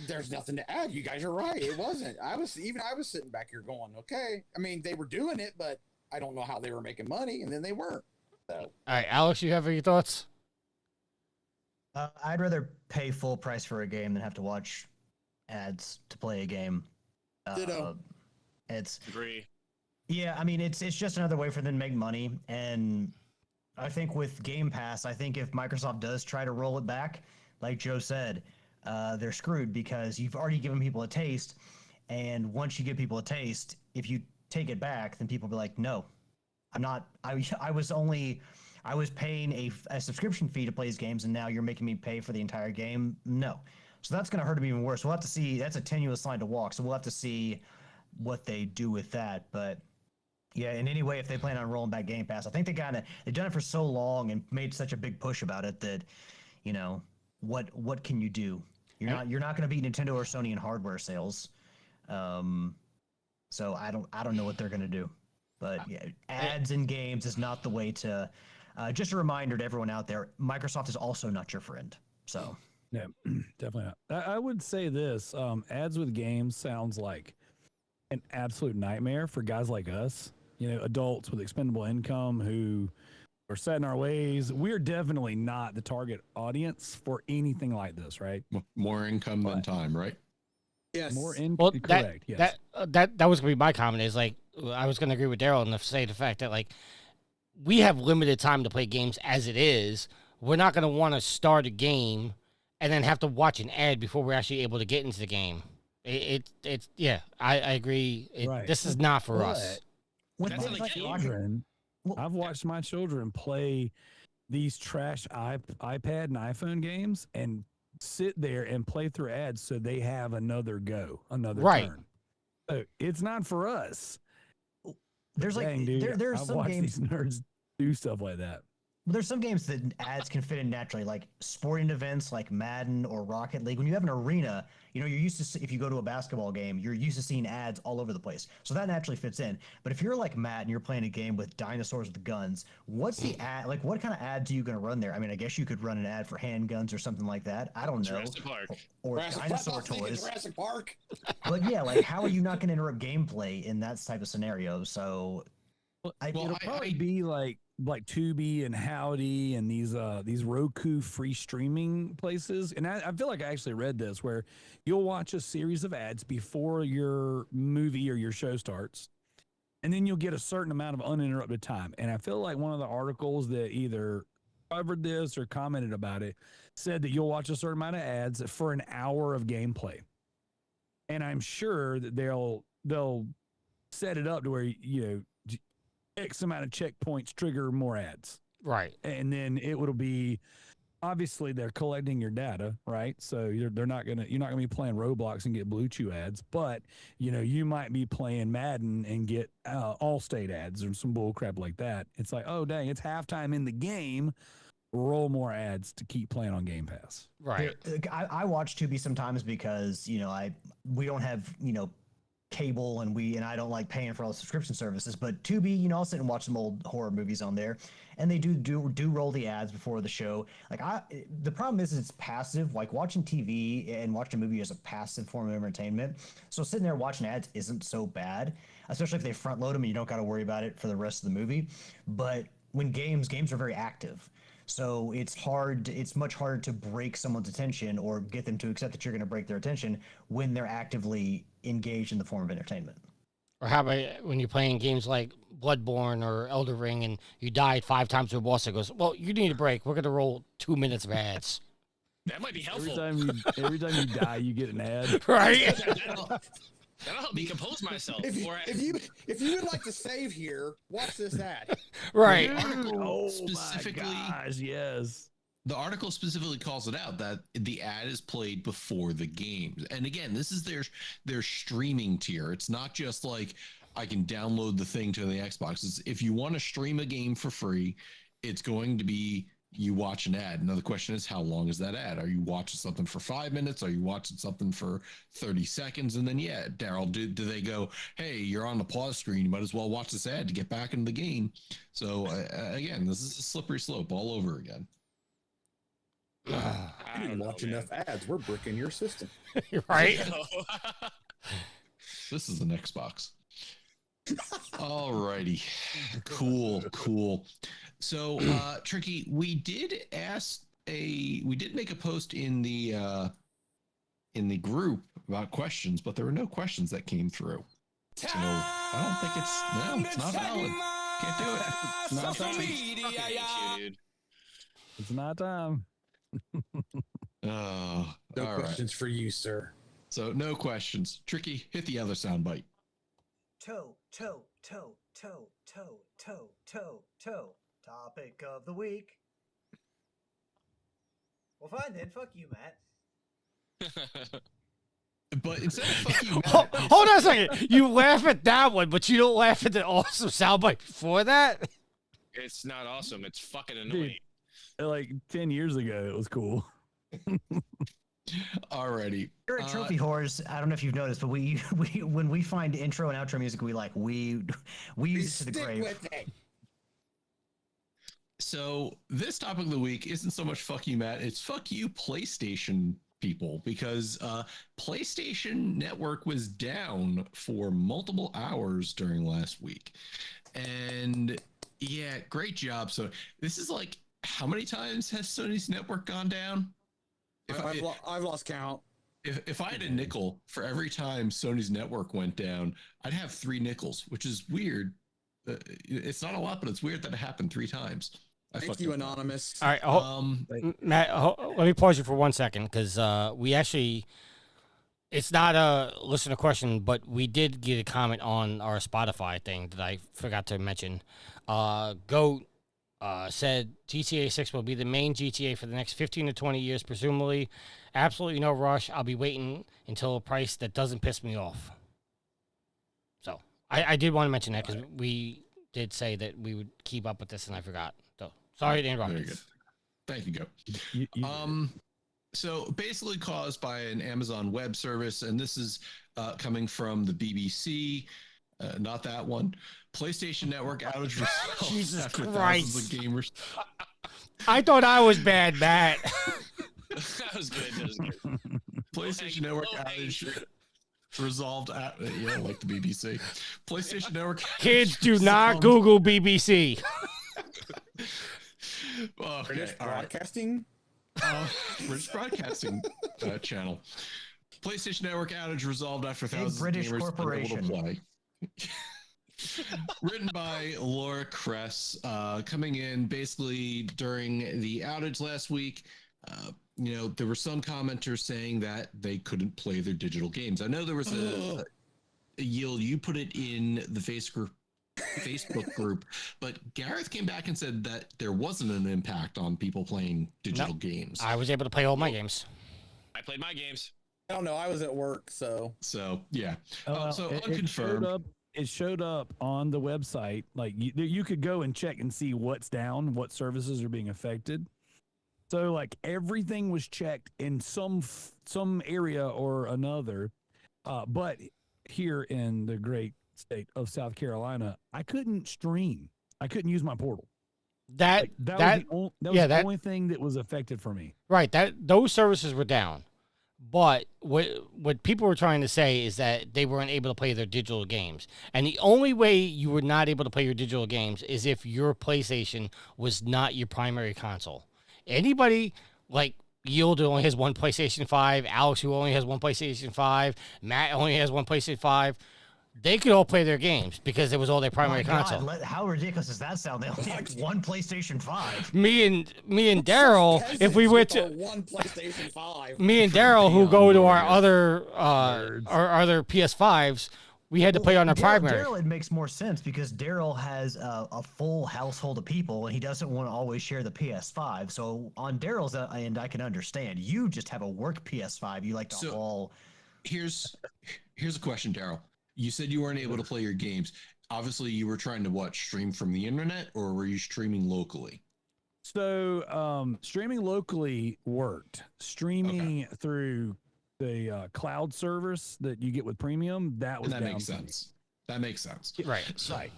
there's nothing to add. You guys are right. It wasn't. I was sitting back here going, okay. I mean, they were doing it, but I don't know how they were making money, and then they weren't. So. All right, Alex, you have any thoughts? I'd rather pay full price for a game than have to watch ads to play a game. Ditto. It's agree. Yeah, I mean, it's just another way for them to make money, and I think with Game Pass, I think if Microsoft does try to roll it back, like Joe said, they're screwed because you've already given people a taste, and once you give people a taste, if you take it back, then people will be like, no, I'm not. I was paying a subscription fee to play these games, and now you're making me pay for the entire game. No, so that's going to hurt them even worse. We'll have to see. That's a tenuous line to walk. So we'll have to see what they do with that. But yeah, in any way, if they plan on rolling back Game Pass, I think they've done it for so long and made such a big push about it that, what can you do? You're not going to beat Nintendo or Sony in hardware sales. So I don't know what they're going to do. But yeah, ads in games is not the way to. Just a reminder to everyone out there: Microsoft is also not your friend. So yeah, definitely not. I would say this: ads with games sounds like an absolute nightmare for guys like us. Adults with expendable income who are set in our ways. We're definitely not the target audience for anything like this, right? More income than time, right? Yes. More income. Correct. Yes. That was gonna be my comment. Is like I was gonna agree with Darrell and say the fact that like we have limited time to play games as it is. We're not gonna want to start a game and then have to watch an ad before we're actually able to get into the game. It's I agree. Right. This is not for us. That's My children, I've watched my children play these trash iPad and iPhone games and sit there and play through ads so they have another turn. So it's not for us. There's there's I've some watched games these nerds do stuff like that. There's some games that ads can fit in naturally, like sporting events like Madden or Rocket League. When you have an arena, you're used to, if you go to a basketball game, you're used to seeing ads all over the place. So that naturally fits in. But if you're like Matt and you're playing a game with dinosaurs with guns, what's the ad? Like, what kind of ads are you going to run there? I mean, I guess you could run an ad for handguns or something like that. I don't know. Jurassic Park. Or dinosaur toys. Jurassic Park. But yeah, like, how are you not going to interrupt gameplay in that type of scenario? So It'll probably be like Tubi and Howdy and these Roku free streaming places. And I feel like I actually read this where you'll watch a series of ads before your movie or your show starts, and then you'll get a certain amount of uninterrupted time. And I feel like one of the articles that either covered this or commented about it said that you'll watch a certain amount of ads for an hour of gameplay. And I'm sure that they'll set it up to where, you know, X amount of checkpoints trigger more ads. Right. And then it will be, obviously they're collecting your data, right? So you're not gonna be playing Roblox and get Blue Chew ads, but you know, you might be playing Madden and get Allstate ads or some bull crap like that. It's like, oh dang, it's halftime in the game. Roll more ads to keep playing on Game Pass. Right. I watch Tubi sometimes because, you know, we don't have, you know, cable and I don't like paying for all the subscription services, but Tubi, you know, I'll sit and watch some old horror movies on there, and they do roll the ads before the show. Like the problem is it's passive. Like watching TV and watching a movie is a passive form of entertainment. So sitting there watching ads isn't so bad, especially if they front load them and you don't got to worry about it for the rest of the movie. But when games are very active. So it's much harder to break someone's attention or get them to accept that you're going to break their attention when they're actively engaged in the form of entertainment. Or how about when you're playing games like Bloodborne or Elder Ring and you died 5 times to a boss that goes, well, you need a break. We're going to roll 2 minutes of ads. That might be helpful. Every time you die, you get an ad. Right? That'll help me compose myself. If you would like to save here, watch this ad. Right. The article Oh specifically, my gosh, yes. The article specifically calls it out that the ad is played before the games. And again, this is their streaming tier. It's not just like I can download the thing to the Xbox. It's if you want to stream a game for free, it's going to be you watch an ad. Now the question is, how long is that ad? Are you watching something for 5 minutes? Are you watching something for 30 seconds? And then, yeah, Darrell, do they go, hey, you're on the pause screen. You might as well watch this ad to get back into the game. So again, this is a slippery slope all over again. You didn't watch enough ads. We're bricking your system. Right? This is an Xbox. All righty. Cool. So, Tricky, we did make a post in the group about questions, but there were no questions that came through. So I don't think it's not valid. Can't do it. It's not time. It's not time. Oh, No all questions for you, sir. So no questions. Tricky, hit the other soundbite. Toe. Topic of the week. Well, fine then. Fuck you, Matt. But instead of fuck you, Matt, Hold on a second. You laugh at that one, but you don't laugh at the awesome soundbite before that? It's not awesome. It's fucking annoying. Dude, like 10 years ago, it was cool. alrighty. You're a trophy whores. I don't know if you've noticed, but we when we find intro and outro music, we use it to the grave. With it. So this topic of the week isn't so much fuck you, Matt. It's fuck you, PlayStation people, because PlayStation Network was down for multiple hours during last week. And yeah, great job. So this is like, how many times has Sony's network gone down? I've lost count. If I had a nickel for every time Sony's network went down, I'd have 3 nickels, which is weird. It's not a lot, but it's weird that it happened 3 times. Thank you, Anonymous. All right, Matt, let me pause you for 1 second, because we actually, it's not a listener question, but we did get a comment on our Spotify thing that I forgot to mention. Goat said GTA 6 will be the main GTA for the next 15 to 20 years, presumably. Absolutely no rush. I'll be waiting until a price that doesn't piss me off. So I did want to mention that because we did say that we would keep up with this, and I forgot. So sorry to interrupt. Very good. Thank you, Go. So basically caused by an Amazon Web Service, and this is coming from the BBC. Not that one. PlayStation Network outage results. Jesus after Christ. thousands of gamers. I thought I was bad, Matt. That was good. PlayStation Network outage. resolved at like the BBC. PlayStation Network. Kids do not Google BBC. Okay, British all right. Broadcasting. British Broadcasting channel. PlayStation Network outage resolved after thousands British of gamers corporation. unable to play. Written by Laura Kress, coming in basically during the outage last week. There were some commenters saying that they couldn't play their digital games. I know there was a Yield, you put it in the Facebook group, but Gareth came back and said that there wasn't an impact on people playing digital games. I was able to play all my games. I played my games. I don't know. I was at work, so yeah. So it unconfirmed. It showed up on the website. Like you could go and check and see what's down, what services are being affected. So like everything was checked in some area or another. But here in the great state of South Carolina, I couldn't stream. I couldn't use my portal. That was the only thing that was affected for me. Right. Those services were down. But what people were trying to say is that they weren't able to play their digital games. And the only way you were not able to play your digital games is if your PlayStation was not your primary console. Anybody like Yield who only has one PlayStation 5, Alex who only has one PlayStation 5, Matt only has one PlayStation 5, they could all play their games because it was all their primary console. How ridiculous does that sound? They only have one PlayStation 5. Me and Darrell, if we went to one PlayStation 5, me and Darrell who go to our other PS5s, we had to play on our primary. Darrell, it makes more sense because Darrell has a full household of people and he doesn't want to always share the PS5. So on Darrell's end, I can understand. You just have a work PS5. You like to all. Here's a question, Darrell. You said you weren't able to play your games. Obviously, you were trying to stream from the internet, or were you streaming locally? So streaming locally worked. Streaming through the cloud service that you get with premium, that makes sense. That makes sense. Right.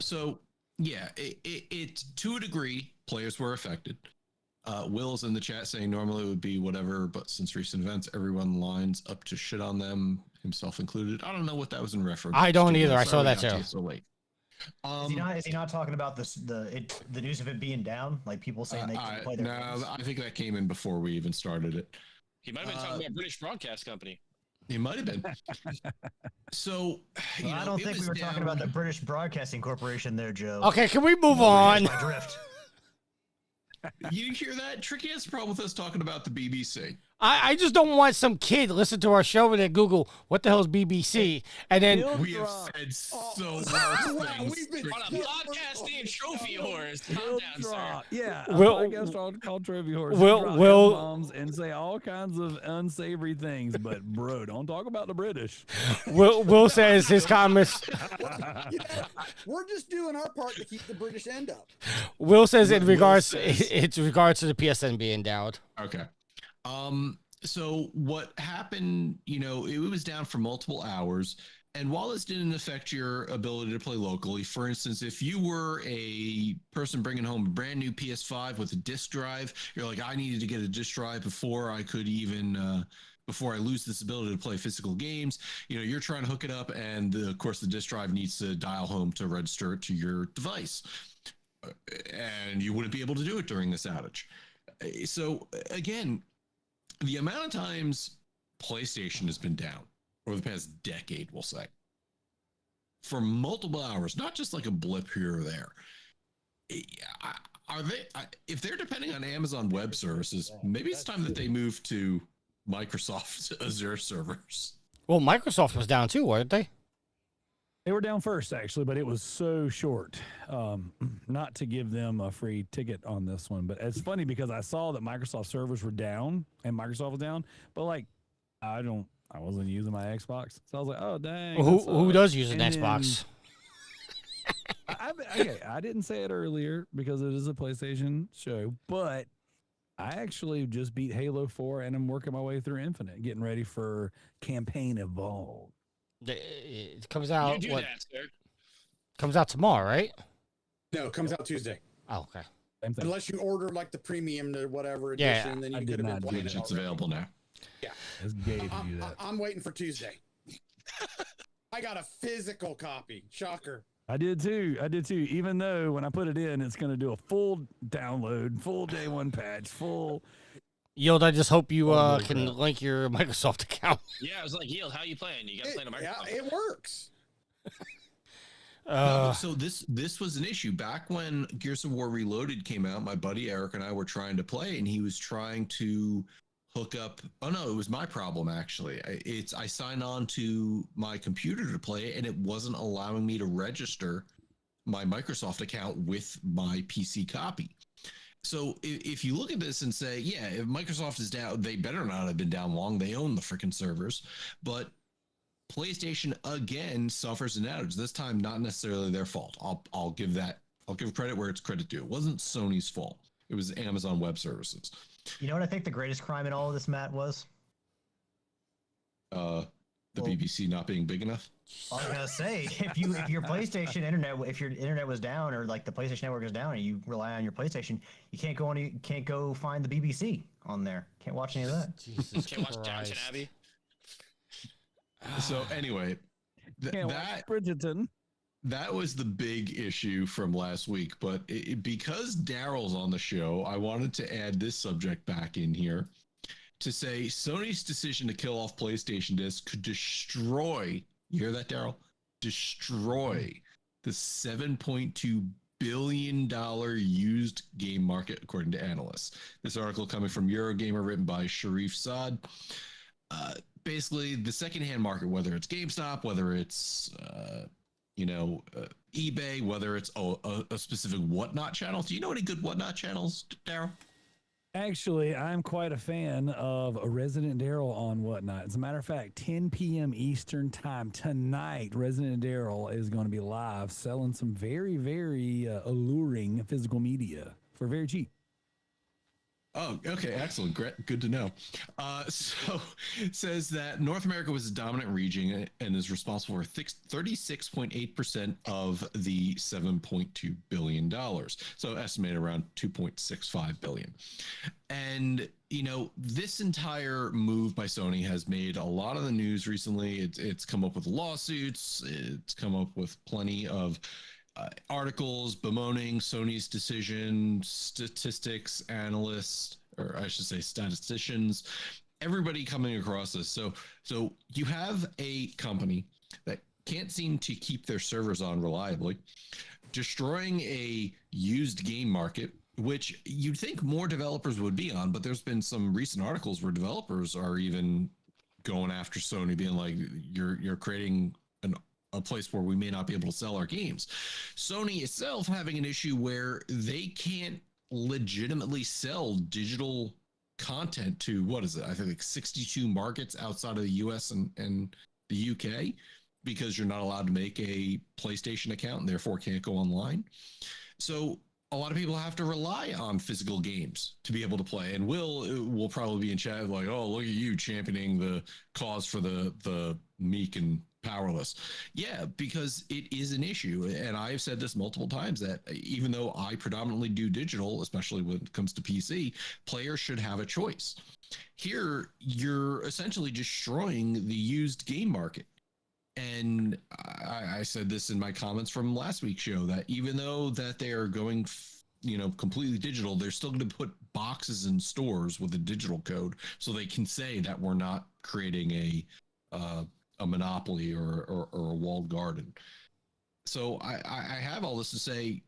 So yeah, it to a degree, players were affected. Will's in the chat saying normally it would be whatever, but since recent events, everyone lines up to shit on them, himself included. I don't know what that was in reference. I don't either. I saw that too. So late. Is he not talking about the news of it being down? Like people saying they can't play their games? I think that came in before we even started it. He might have been talking about British Broadcast Company. He might have been. So I don't think we were talking about the British Broadcasting Corporation there, Joe. Okay, can we move on? Drift. You didn't hear that? Tricky has a problem with us talking about the BBC. I just don't want some kid listen to our show and then Google what the hell is BBC, and then we have said so worse things. We've been on a podcast named Trophy Horse. Calm down, sir. Yeah, Will- a podcast called Trophy Horse. Will bombs and say all kinds of unsavory things, but bro, don't talk about the British. Will says his comments. we're just doing our part to keep the British end up. Will says in regards to the PSN being down. Okay. So what happened, it was down for multiple hours. And while this didn't affect your ability to play locally, for instance, if you were a person bringing home a brand new PS5 with a disk drive, you're like, I needed to get a disk drive before I could even, before I lose this ability to play physical games, you're trying to hook it up. And of course the disk drive needs to dial home to register it to your device. And you wouldn't be able to do it during this outage. So again, the amount of times PlayStation has been down over the past decade, we'll say, for multiple hours, not just like a blip here or there. Are they? If they're depending on Amazon Web Services, maybe it's time that they move to Microsoft Azure servers. Well, Microsoft was down too, weren't they? They were down first, actually, but it was so short. Not to give them a free ticket on this one, but it's funny because I saw that Microsoft servers were down and Microsoft was down, but like, I wasn't using my Xbox, so I was like, oh dang. Who does use an Xbox? I didn't say it earlier because it is a PlayStation show, but I actually just beat Halo 4 and I'm working my way through Infinite, getting ready for Campaign Evolved. It comes out You do that, sir. Comes out tomorrow, right? No, it comes out Tuesday. Oh, okay. Unless you order like the premium to whatever Yeah, edition, then you could have been playing it. It's available now. Yeah. It's gay to do that. I'm waiting for Tuesday. I got a physical copy. Shocker. I did too. Even though when I put it in, it's going to do a full download, full day one patch, full. Yield, I just hope you Holy can crap. link your Microsoft account. Yeah, I was like, Yield, how you playing? You got to play on a Yeah, Microsoft. it works. No, but so this was an issue back when Gears of War Reloaded came out. My buddy Eric and I were trying to play, and he was trying to hook up. Oh no, it was my problem actually. I signed on to my computer to play it, and it wasn't allowing me to register my Microsoft account with my PC copy. So if you look at this and say, yeah, if Microsoft is down, they better not have been down long. They own the freaking servers, but PlayStation again suffers an outage. This time, not necessarily their fault. I'll give credit where it's credit due. It wasn't Sony's fault. It was Amazon Web Services. You know what I think the greatest crime in all of this, Matt, was? The BBC not being big enough. I was gonna say, if your PlayStation internet, if your internet was down or like the PlayStation Network is down, and you rely on your PlayStation, you can't go find the BBC on there. Can't watch any of that. Jesus Can't watch Christ. Downton Abbey. So anyway, Can't watch Bridgerton. that was the big issue from last week. But because Darrell's on the show, I wanted to add this subject back in here to say Sony's decision to kill off PlayStation discs could destroy. You hear that, Darrell? Destroy the $7.2 billion used game market, according to analysts. This article coming from Eurogamer, written by Sharif Saad. Basically, the secondhand market, whether it's GameStop, whether it's eBay, whether it's a specific Whatnot channel. Do you know any good Whatnot channels, Darrell? Actually, I'm quite a fan of Resident Darrell on Whatnot. As a matter of fact, 10 p.m. Eastern time tonight, Resident Darrell is going to be live selling some very, very alluring physical media for very cheap. Oh, okay, excellent. Great, good to know. So it says that North America was a dominant region and is responsible for 36.8% of the $7.2 billion. So estimated around 2.65 billion. And, this entire move by Sony has made a lot of the news recently. It's come up with lawsuits. It's come up with plenty of articles bemoaning Sony's decision, statistics analysts, or I should say statisticians, everybody coming across this. So you have a company that can't seem to keep their servers on reliably, destroying a used game market, which you'd think more developers would be on, but there's been some recent articles where developers are even going after Sony, being like, you're creating a place where we may not be able to sell our games. Sony itself having an issue where they can't legitimately sell digital content to, what is it? I think like 62 markets outside of the US and the UK, because you're not allowed to make a PlayStation account and therefore can't go online. So a lot of people have to rely on physical games to be able to play. And will probably be in chat like, oh, look at you championing the cause for the meek and powerless. Yeah, because it is an issue. And I've said this multiple times that even though I predominantly do digital, especially when it comes to PC, players should have a choice. Here, you're essentially destroying the used game market. And I said this in my comments from last week's show, that even though that they are going, completely digital, they're still going to put boxes in stores with a digital code so they can say that we're not creating a monopoly or a walled garden. So I have all this to say,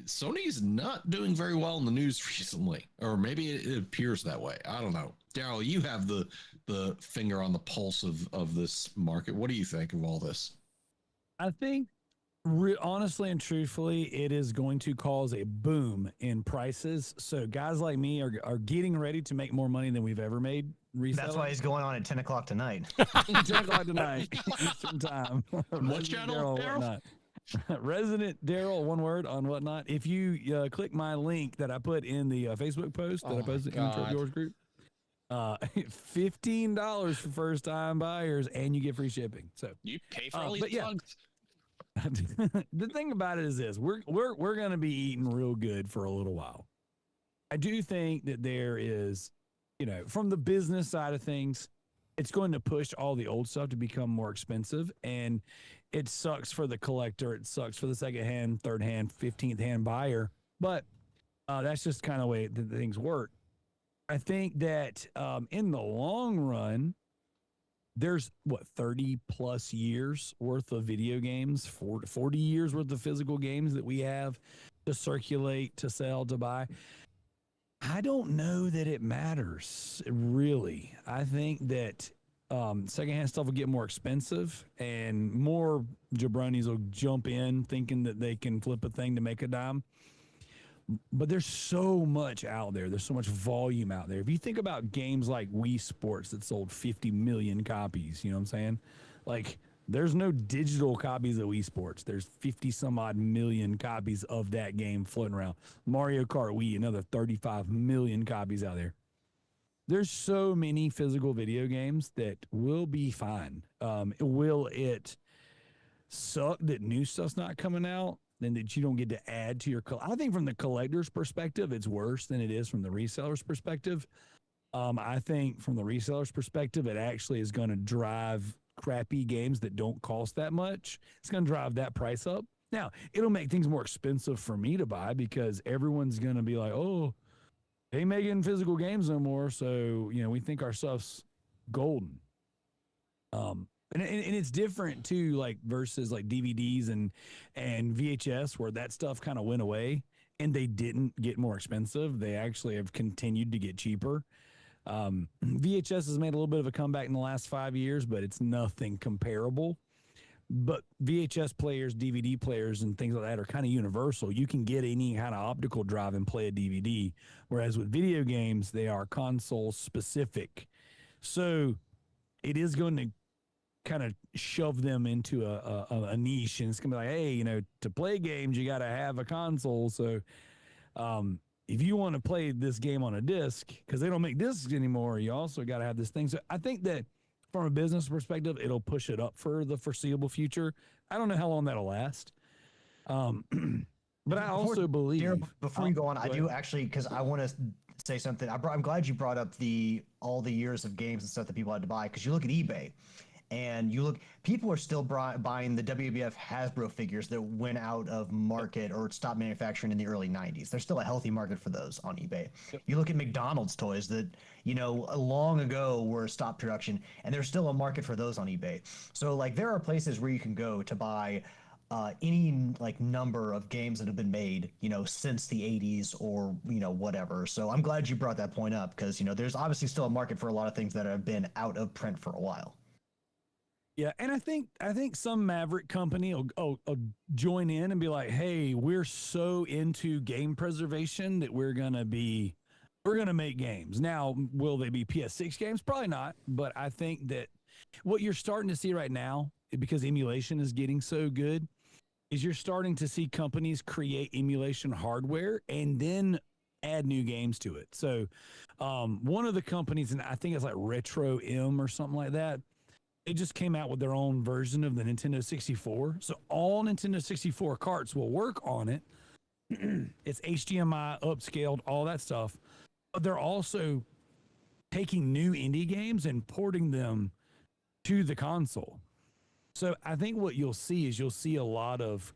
Sony is not doing very well in the news recently, or maybe it appears that way. I don't know. Darrell, you have the finger on the pulse of this market. What do you think of all this? I think, honestly and truthfully, it is going to cause a boom in prices. So guys like me are getting ready to make more money than we've ever made reselling. That's why he's going on at 10 o'clock tonight. 10 o'clock tonight, Eastern time. What channel, Darrell? Resident Darrell, one word, on Whatnot. If you click my link that I put in the Facebook post that I posted in the Trophy Wars group, $15 for first time buyers, and you get free shipping. So you pay for all these plugs. The thing about it is this: we're going to be eating real good for a little while. I do think that there is, from the business side of things, it's going to push all the old stuff to become more expensive, and it sucks for the collector. It sucks for the second hand, third hand, 15th hand buyer. But that's just kind of the way that things work. I think that in the long run, there's 30 plus years worth of video games, 40 years worth of physical games that we have to circulate, to sell, to buy. I don't know that it matters, really. I think that secondhand stuff will get more expensive, and more jabronis will jump in thinking that they can flip a thing to make a dime. But there's so much out there. There's so much volume out there. If you think about games like Wii Sports that sold 50 million copies, you know what I'm saying? Like, there's no digital copies of Wii Sports. There's 50 some odd million copies of that game floating around. Mario Kart Wii, another 35 million copies out there. There's so many physical video games that will be fine. Will it suck that new stuff's not coming out and that you don't get to add to your I think from the collector's perspective, it's worse than it is from the reseller's perspective. I think from the reseller's perspective, it actually is going to drive crappy games that don't cost that much. It's going to drive that price up. Now, it'll make things more expensive for me to buy because everyone's going to be like, oh, they ain't making physical games no more. So, you know, we think our stuff's golden. And it's different too, like versus like DVDs and VHS, where that stuff kind of went away and they didn't get more expensive. They actually have continued to get cheaper. VHS has made a little bit of a comeback in the last 5 years, but it's nothing comparable. But VHS players, DVD players, and things like that are kind of universal. You can get any kind of optical drive and play a DVD, whereas with video games, they are console specific. So it is going to kind of shove them into a niche, and it's gonna be like, hey, you know, to play games you got to have a console. So if you want to play this game on a disc, because they don't make discs anymore, you also got to have this thing. So I think that from a business perspective, it'll push it up for the foreseeable future. I don't know how long that'll last, but I also believe before you go on, I do actually, because I want to say something. I'm glad you brought up all the years of games and stuff that people had to buy, because you look at eBay and people are still buying the WWF Hasbro figures that went out of market or stopped manufacturing in the early 90s. There's still a healthy market for those on eBay. Yep. You look at McDonald's toys that, you know, long ago were stopped production, and there's still a market for those on eBay. So like there are places where you can go to buy any like number of games that have been made, you know, since the 80s or, you know, whatever. So I'm glad you brought that point up, because, you know, there's obviously still a market for a lot of things that have been out of print for a while. Yeah, and I think some maverick company will join in and be like, hey, we're so into game preservation that we're gonna make games. Now, will they be PS6 games? Probably not. But I think that what you're starting to see right now, because emulation is getting so good, is you're starting to see companies create emulation hardware and then add new games to it. So one of the companies, and I think it's like Retro M or something like that, they just came out with their own version of the Nintendo 64. So all Nintendo 64 carts will work on it. It's HDMI, upscaled, all that stuff. But they're also taking new indie games and porting them to the console. So I think what you'll see is a lot of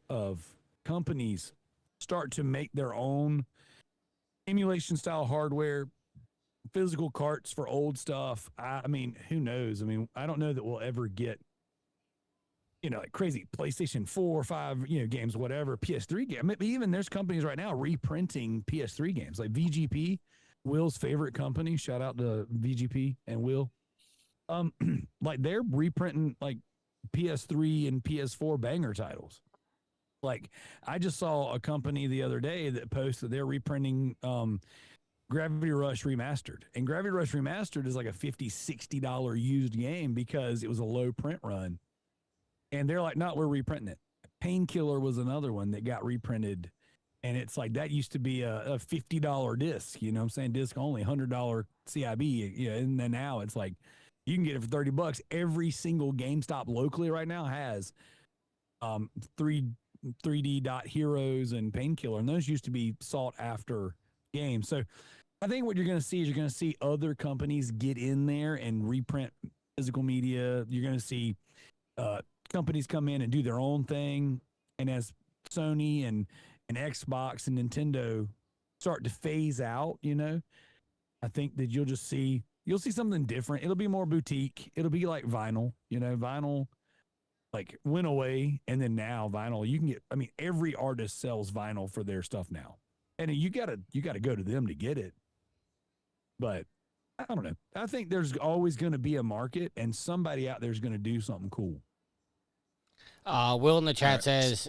companies start to make their own emulation style hardware, physical carts for old stuff. I mean, who knows? I mean, I don't know that we'll ever get, you know, like crazy PlayStation 4 or 5, you know, games, whatever, PS3 game. Maybe even there's companies right now reprinting PS3 games, like VGP, Will's favorite company. Shout out to VGP and Will. Like they're reprinting like PS3 and PS4 banger titles. Like I just saw a company the other day that posted they're reprinting Gravity Rush Remastered. And Gravity Rush Remastered is like a $50, $60 used game because it was a low print run. And they're like, no, we're reprinting it. Painkiller was another one that got reprinted. And it's like, that used to be a $50 disc, you know what I'm saying? Disc only, $100 CIB. You know, and then now it's like, you can get it for $30. Every single GameStop locally right now has 3D Dot Heroes and Painkiller. And those used to be sought after games. So I think what you're going to see is you're going to see other companies get in there and reprint physical media. You're going to see companies come in and do their own thing. And as Sony and Xbox and Nintendo start to phase out, I think that you'll see something different. It'll be more boutique. It'll be like vinyl, vinyl like went away. And then now vinyl, you can get, every artist sells vinyl for their stuff now. And you gotta go to them to get it. But I don't know. I think there's always going to be a market and somebody out there is going to do something cool. Will in the chat says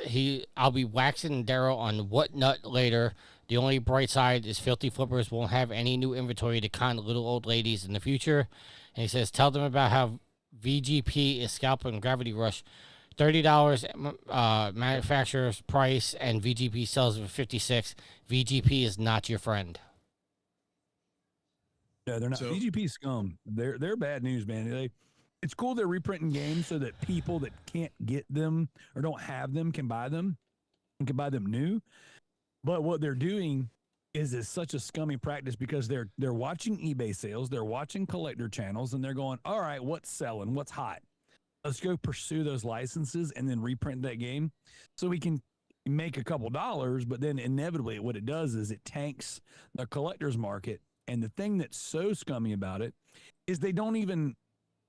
I'll be waxing Darrell on what nut later. The only bright side is Filthy Flippers won't have any new inventory to con little old ladies in the future. And he says, tell them about how VGP is scalping Gravity Rush. $30 manufacturer's price, and VGP sells it for $56. VGP is not your friend. No, they're not. So, VGP scum. They're bad news, man. It's cool they're reprinting games so that people that can't get them or don't have them can buy them and can buy them new. But what they're doing is such a scummy practice because they're watching eBay sales, they're watching collector channels, and they're going, all right, what's selling? What's hot? Let's go pursue those licenses and then reprint that game so we can make a couple dollars. But then inevitably what it does is it tanks the collector's market. And the thing that's so scummy about it is they don't even,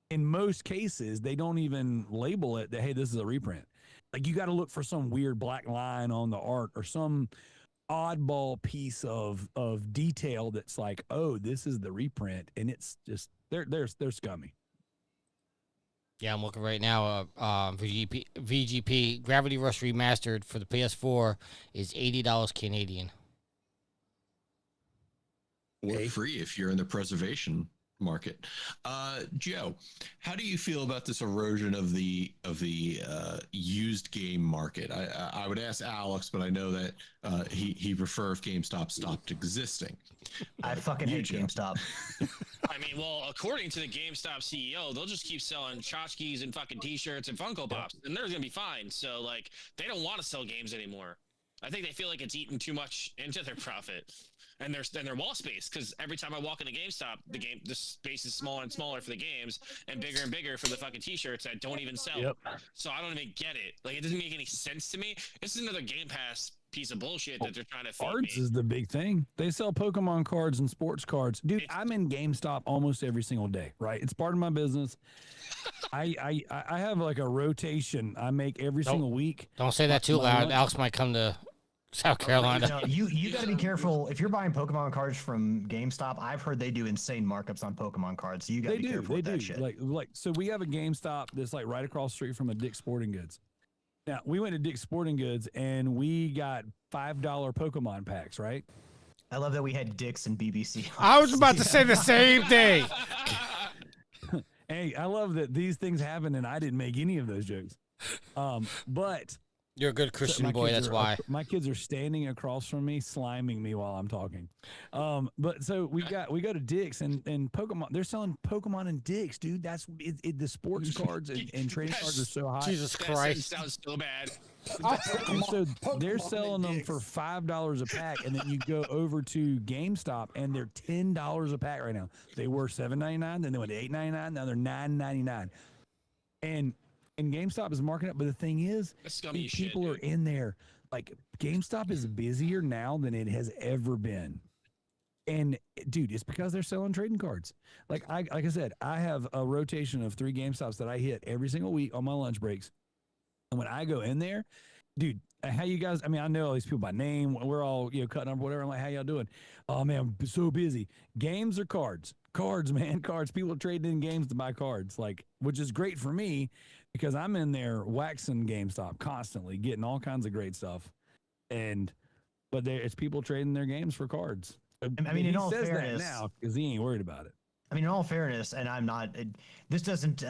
in most cases, they don't even label it that, hey, this is a reprint. Like you got to look for some weird black line on the art or some oddball piece of detail that's like, oh, this is the reprint. And it's just, they're scummy. Yeah, I'm looking right now. VGP Gravity Rush Remastered for the PS4 is $80 Canadian. Or free if you're in the preservation market. Joe, how do you feel about this erosion of the used game market? I would ask Alex, but I know that he prefer if GameStop stopped existing. I fucking hate GameStop. I mean, well, according to the GameStop CEO, they'll just keep selling tchotchkes and fucking T-shirts and Funko Pops, and they're gonna be fine. So, like, they don't want to sell games anymore. I think they feel like it's eating too much into their profit and their wall space. Because every time I walk into GameStop, the space is smaller and smaller for the games and bigger for the fucking T-shirts that don't even sell. Yep. So I don't even get it. Like, it doesn't make any sense to me. This is another Game Pass piece of bullshit that they're trying to feed Cards me. is the big thing. They sell Pokemon cards and sports cards. Dude, I'm in GameStop almost every single day, right? It's part of my business. I have like a rotation I make every single week. Don't say that too loud. Alex might come to South Carolina. No, you got to be careful. If you're buying Pokemon cards from GameStop, I've heard they do insane markups on Pokemon cards. So you got to be careful with that shit. Like, so we have a GameStop that's like right across the street from a Dick's Sporting Goods. Now, we went to Dick's Sporting Goods and we got $5 Pokemon packs, right? I love that we had Dick's and BBC. I was about to say the same thing. Hey, I love that these things happen and I didn't make any of those jokes. But you're a good Christian boy, that's why. My kids are standing across from me, sliming me while I'm talking. But so we go to Dick's and Pokemon. They're selling Pokemon and Dick's, dude. That's the sports cards and trading cards are so high. Jesus Christ, that sounds so bad. And so they're selling them for $5 a pack, and then you go over to GameStop and they're $10 a pack right now. They were $7.99, then they went to $8.99, now they're $9.99. And GameStop is marking up, but the thing is, people are in there. Like, GameStop is busier now than it has ever been. And dude, it's because they're selling trading cards. Like I said, I have a rotation of 3 GameStops that I hit every single week on my lunch breaks. And when I go in there, dude, how you guys, I mean, I know all these people by name. We're all, cutting up, whatever. I'm like, how y'all doing? Oh man, I'm so busy. Games or cards? Cards, man, cards. People are trading in games to buy cards, like, which is great for me because I'm in there waxing GameStop constantly, getting all kinds of great stuff. But it's people trading their games for cards. I mean, in all fairness, now because he ain't worried about it. I mean, in all fairness, and I'm not. This doesn't.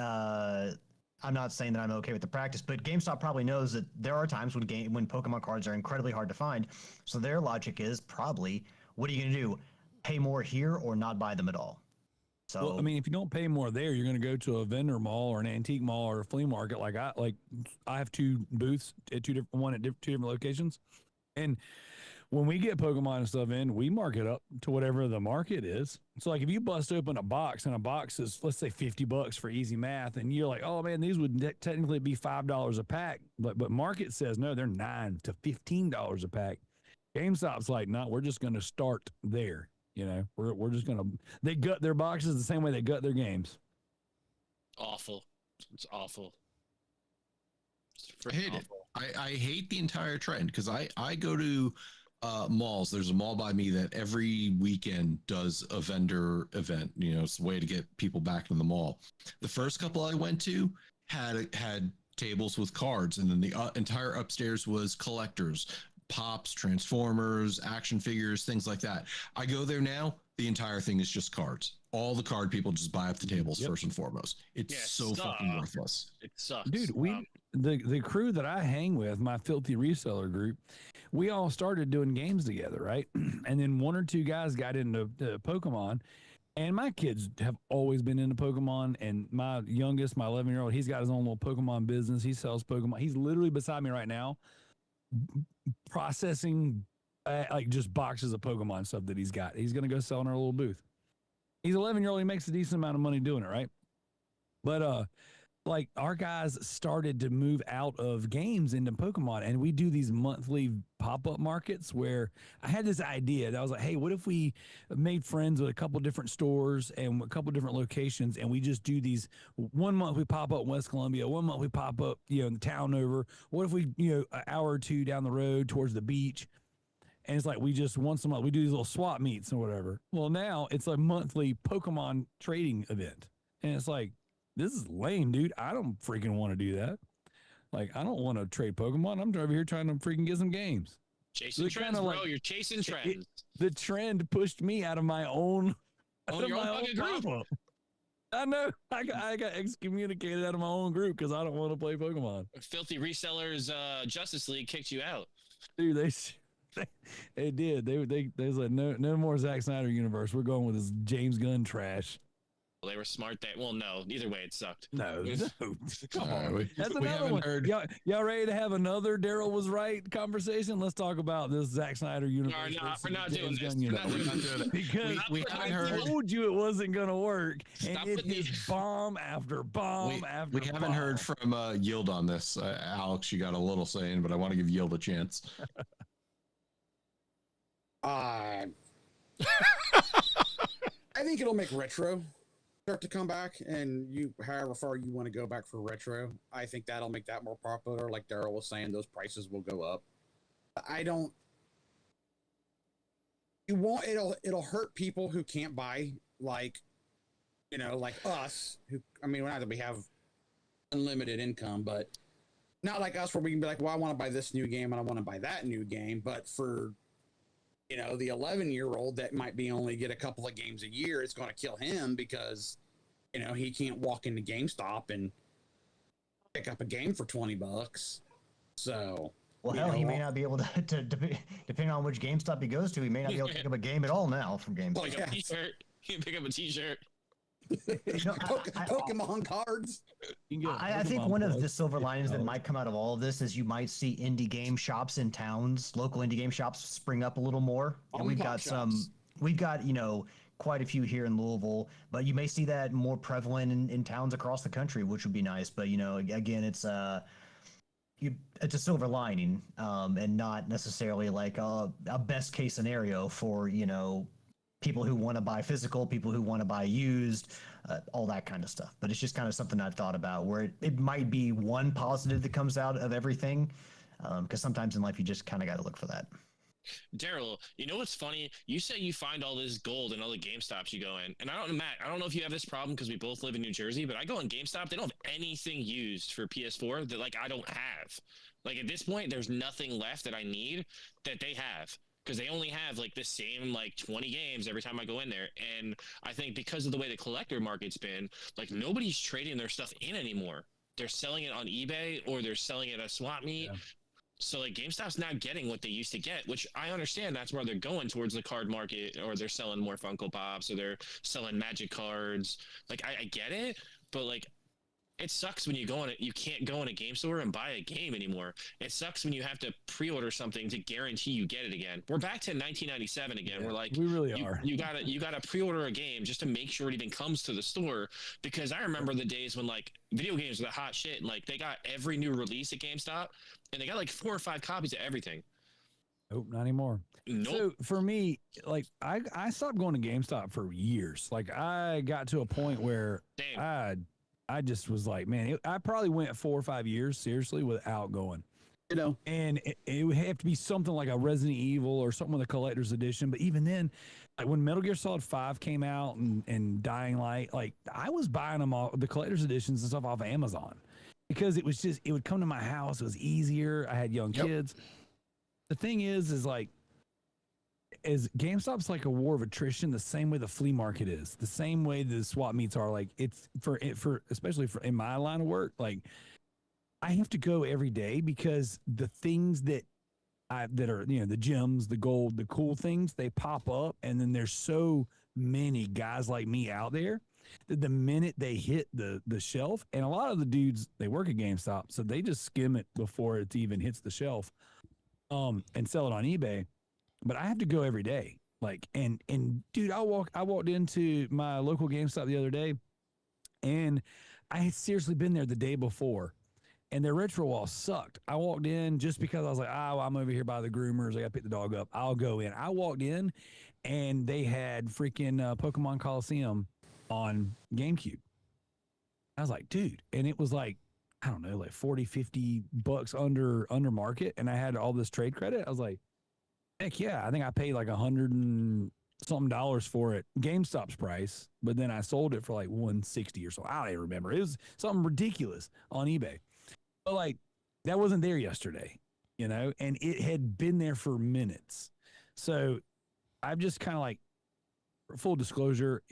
I'm not saying that I'm okay with the practice, but GameStop probably knows that there are times when Pokemon cards are incredibly hard to find. So their logic is probably, what are you going to do? Pay more here or not buy them at all? So well, I mean, if you don't pay more there, you're going to go to a vendor mall or an antique mall or a flea market. Like I have 2 booths at two different locations, and when we get Pokemon and stuff in, we mark it up to whatever the market is. So like if you bust open a box and a box is, let's say $50 for easy math, and you're like, oh man, these would technically be $5 a pack, but market says no, they're $9 to $15 a pack. GameStop's like, no, we're just going to start there. You know, we're just going to, they gut their boxes the same way they gut their games. Awful. It's awful. I hate it. I hate the entire trend because I go to malls. There's a mall by me that every weekend does a vendor event. You know, it's a way to get people back to the mall. The first couple I went to had tables with cards, and then the entire upstairs was collectors, pops, transformers, action figures, things like that. I go there now, the entire thing is just cards. All the card people just buy up the tables first and foremost. It's so fucking worthless. It sucks. Dude, the crew that I hang with, my filthy reseller group, we all started doing games together, right? And then one or two guys got into Pokemon, and my kids have always been into Pokemon. And my youngest, my 11-year-old, he's got his own little Pokemon business. He sells Pokemon. He's literally beside me right now, processing like just boxes of Pokemon stuff that he's got. He's gonna go sell in our little booth. He's 11-year-old. He makes a decent amount of money doing it, right? But like our guys started to move out of games into Pokemon, and we do these monthly pop-up markets where I had this idea that I was like, hey, what if we made friends with a couple different stores and a couple different locations, and we just do these, 1 month we pop up in West Columbia, 1 month we pop up, in the town over. What if we, an hour or two down the road towards the beach? And it's like we just once a month we do these little swap meets or whatever. Well, now it's a monthly Pokemon trading event, and it's like, this is lame, dude. I don't freaking want to do that. Like, I don't want to trade Pokemon. I'm over here trying to freaking get some games. Chasing trends, bro. You're chasing trends. The trend pushed me out of my own, group. I know. I got excommunicated out of my own group because I don't want to play Pokemon. Filthy Resellers Justice League kicked you out. Dude, they did. They was like, no more Zack Snyder universe. We're going with this James Gunn trash. Well, they were smart. Well, no. Either way, it sucked. No. Come on. That's another one. Y'all ready to have another Darrell was right conversation? Let's talk about this Zack Snyder universe. We're not doing this. We're not doing it. Because we haven't heard. I told you it wasn't going to work. And it is bomb after bomb after bomb. We haven't heard from Yield on this. Alex, you got a little saying, but I want to give Yield a chance. I think it'll make retro start to come back, and however far you want to go back for retro, I think that'll make that more popular. Like Darrell was saying, those prices will go up. It'll hurt people who can't buy, like us, who, not that we have unlimited income, but not like us where we can be like, well, I want to buy this new game and I want to buy that new game. But for the 11-year-old that might be only get a couple of games a year, it's going to kill him because, he can't walk into GameStop and pick up a game for $20. So, well, hell, he may not be able to depending on which GameStop he goes to, he may not be able to pick up a game at all now from GameStop. Like a t-shirt. You can pick up a t-shirt. Pokemon cards. I think one of the silver linings that might come out of all of this is you might see indie game shops in towns, local indie game shops spring up a little more. And we've got quite a few here in Louisville, but you may see that more prevalent in towns across the country, which would be nice. But again, it's a silver lining, and not necessarily like a best case scenario for people who want to buy physical, people who want to buy used, all that kind of stuff. But it's just kind of something I've thought about where it might be one positive that comes out of everything. Because sometimes in life, you just kind of got to look for that. Darrell, you know what's funny? You say you find all this gold in all the GameStops you go in. And Matt, I don't know if you have this problem because we both live in New Jersey, but I go in GameStop, they don't have anything used for PS4 that I don't have. Like at this point, there's nothing left that I need that they have. Because they only have the same 20 games every time I go in there. And I think because of the way the collector market's been, nobody's trading their stuff in anymore. They're selling it on eBay or they're selling it at a swap meet. Yeah. So GameStop's not getting what they used to get, which I understand that's where they're going towards the card market, or they're selling more Funko Pops, or they're selling Magic cards. I get it, but it sucks when you can't go in a game store and buy a game anymore. It sucks when you have to pre-order something to guarantee you get it again. We're back to 1997 again. We're like, we really are. You gotta pre-order a game just to make sure it even comes to the store. Because I remember the days when like video games were the hot shit, and like they got every new release at GameStop, and they got like 4 or 5 copies of everything. Nope, not anymore. Nope. So for me, like I stopped going to GameStop for years. Like I got to a point where I just was like, man, I probably went 4 or 5 years seriously without going. You know, and it would have to be something like a Resident Evil or something with a collector's edition. But even then, like when Metal Gear Solid 5 came out and Dying Light, like I was buying them all, the collector's editions and stuff off of Amazon, because it would come to my house. It was easier. I had young kids. The thing is like, as GameStop's like a war of attrition, the same way the flea market is, the same way the swap meets are. Like it's for especially for in my line of work, like I have to go every day because the things that are, the gems, the gold, the cool things, they pop up, and then there's so many guys like me out there that the minute they hit the shelf, and a lot of the dudes, they work at GameStop, so they just skim it before it even hits the shelf, and sell it on eBay. But I have to go every day. Like, and dude, I walked into my local GameStop the other day, and I had seriously been there the day before, and their retro wall sucked. I walked in just because I was like, I'm over here by the groomers. I got to pick the dog up. I'll go in. I walked in, and they had freaking Pokemon Coliseum on GameCube. I was like, dude, and it was like, I don't know, like $40-$50 under market, and I had all this trade credit. I was like, heck yeah, I think I paid like $100 and something for it, GameStop's price, but then I sold it for like $160 or so. I don't even remember. It was something ridiculous on eBay. But like that wasn't there yesterday, and it had been there for minutes. So I've just kind of like, full disclosure,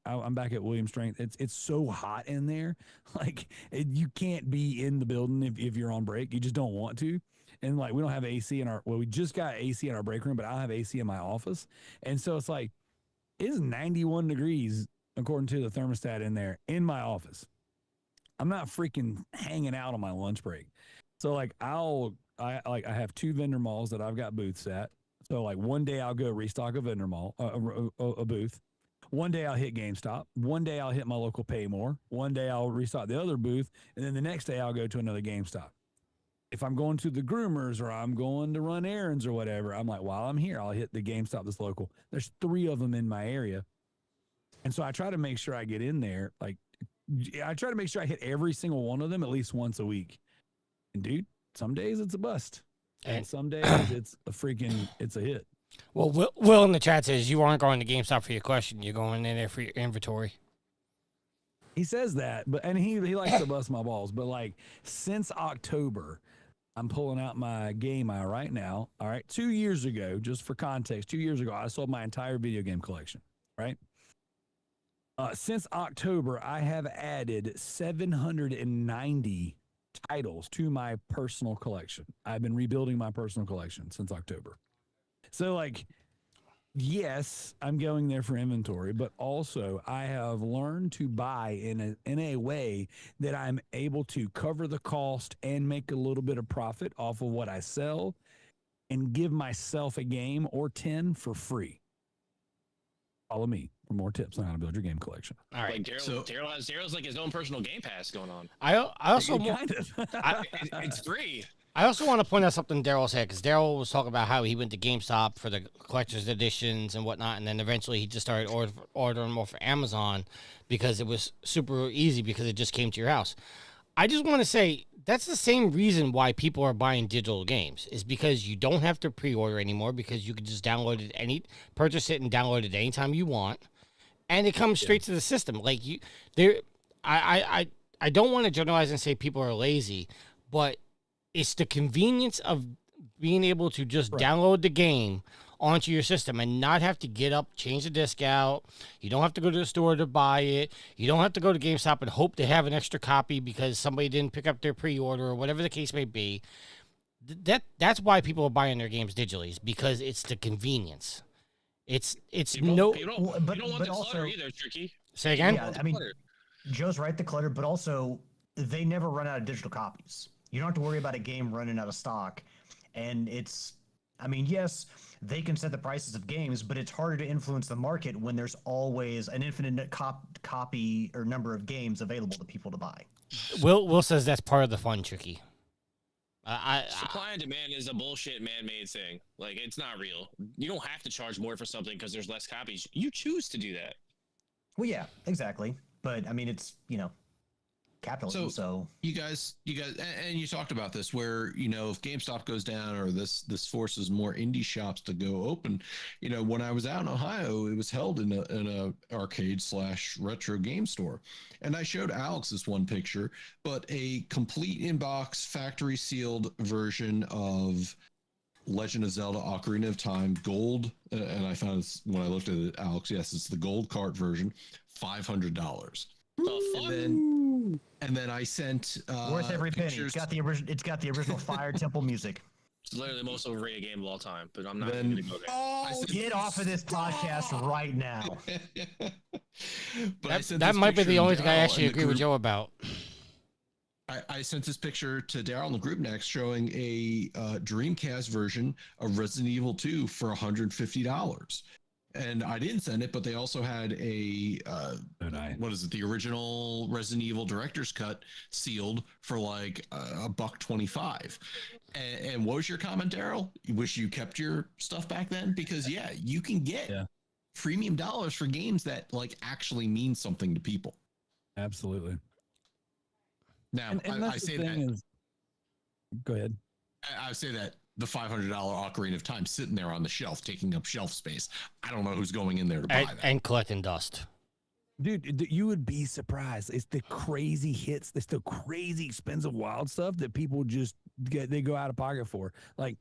I'm back at William Strength. It's so hot in there, like you can't be in the building if you're on break. You just don't want to. And like, we don't have AC we just got AC in our break room, but I don't have AC in my office. And so it's like, it's 91 degrees according to the thermostat in there in my office. I'm not freaking hanging out on my lunch break. So like, I have 2 vendor malls that I've got booths at. So like one day I'll go restock a vendor mall, a booth. One day I'll hit GameStop. One day I'll hit my local Paymore. One day I'll restock the other booth. And then the next day I'll go to another GameStop. If I'm going to the groomers or I'm going to run errands or whatever, I'm like, while I'm here, I'll hit the GameStop that's local. There's 3 of them in my area. And so I try to make sure I get in there. Like, I try to make sure I hit every single one of them at least once a week. And dude, some days it's a bust. And some days it's a hit. Well, Will in the chat says you aren't going to GameStop for your question. You're going in there for your inventory. He says that, and he likes to bust my balls. But like since October, I'm pulling out my game right now. All right. 2 years ago, just for context, 2 years ago, I sold my entire video game collection. Right. Since October, I have added 790 titles to my personal collection. I've been rebuilding my personal collection since October. So like, yes, I'm going there for inventory, but also I have learned to buy in a way that I'm able to cover the cost and make a little bit of profit off of what I sell and give myself a game or 10 for free. Follow me for more tips on how to build your game collection. All right, like Darrell's like his own personal Game Pass going on. I also kind of. It's free. I also want to point out something Darrell said, because Darrell was talking about how he went to GameStop for the collector's editions and whatnot, and then eventually he just started ordering more for Amazon because it was super easy because it just came to your house. I just want to say that's the same reason why people are buying digital games, is because you don't have to pre-order anymore, because you can just download it purchase it and download it anytime you want, and it comes straight to the system. Like I don't want to generalize and say people are lazy, but it's the convenience of being able to just download the game onto your system and not have to get up, change the disc out. You don't have to go to the store to buy it. You don't have to go to GameStop and hope they have an extra copy because somebody didn't pick up their pre-order or whatever the case may be. That's why people are buying their games digitally, is because it's the convenience. You don't want the clutter either, Tricky. Say again? Yeah, I mean, Joe's right, the clutter, but also they never run out of digital copies. You don't have to worry about a game running out of stock. And it's, I mean, yes, they can set the prices of games, but it's harder to influence the market when there's always an infinite copy or number of games available to people to buy. Will says that's part of the fun, Tricky. Supply and demand is a bullshit man-made thing. Like, it's not real. You don't have to charge more for something because there's less copies. You choose to do that. Well, yeah, exactly. But I mean, it's, capitalism. So you guys, and you talked about this, where if GameStop goes down or this forces more indie shops to go open. When I was out in Ohio, it was held in a arcade / retro game store, and I showed Alex this one picture, but a complete inbox factory sealed version of Legend of Zelda: Ocarina of Time gold, and I found this when I looked at it, Alex. Yes, it's the gold cart version, $500. And then I sent worth every penny. It's got the original Fire Temple music. It's literally the most overrated game of all time, but I'm not going to go there. Oh, get off of this podcast right now. But that might be the only thing I actually agree with Joe about. I sent this picture to Darrell in the group next, showing a Dreamcast version of Resident Evil 2 for $150. And I didn't send it, but they also had what is it? The original Resident Evil director's cut sealed for like $125. And what was your comment, Darrell? You wish you kept your stuff back then? Because you can get premium dollars for games that like actually mean something to people. Absolutely. Now, I say that. Go ahead. I say that the $500 Ocarina of Time sitting there on the shelf, taking up shelf space. I don't know who's going in there to buy that. And collecting dust. Dude, you would be surprised. It's the crazy hits. It's the crazy expensive wild stuff that people just they go out of pocket for. Like,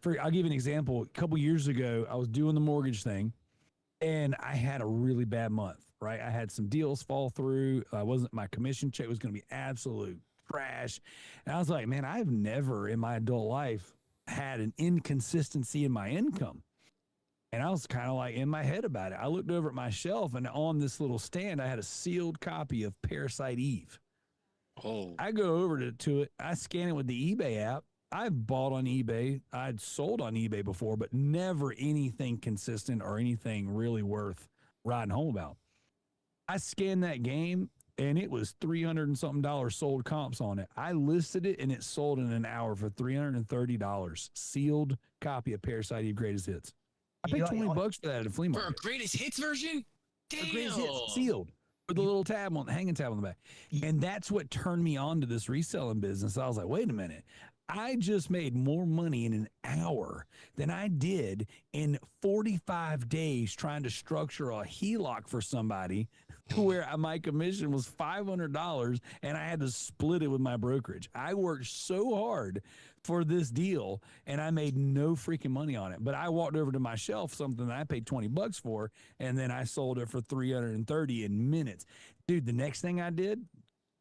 I'll give you an example. A couple years ago, I was doing the mortgage thing, and I had a really bad month. Right, I had some deals fall through. My commission check was going to be absolute trash, and I was like, man, I've never in my adult life had an inconsistency in my income. And I was kind of like in my head about it. I looked over at my shelf, and on this little stand, I had a sealed copy of Parasite Eve. Oh. I go over to it. I scan it with the eBay app. I've bought on eBay. I'd sold on eBay before, but never anything consistent or anything really worth riding home about. I scanned that game, and it was $300 and something sold comps on it. I listed it, and it sold in an hour for $330. Sealed copy of Parasite Eve Greatest Hits. I paid $20 for that at a flea market. For a Greatest Hits version? Damn. Greatest Hits, sealed, with a little tab on the hanging tab on the back. And that's what turned me on to this reselling business. I was like, wait a minute. I just made more money in an hour than I did in 45 days trying to structure a HELOC for somebody to where my commission was $500 and I had to split it with my brokerage. I worked so hard for this deal and I made no freaking money on it. But I walked over to my shelf, something that I paid $20 for, and then I sold it for $330 in minutes. Dude, the next thing I did,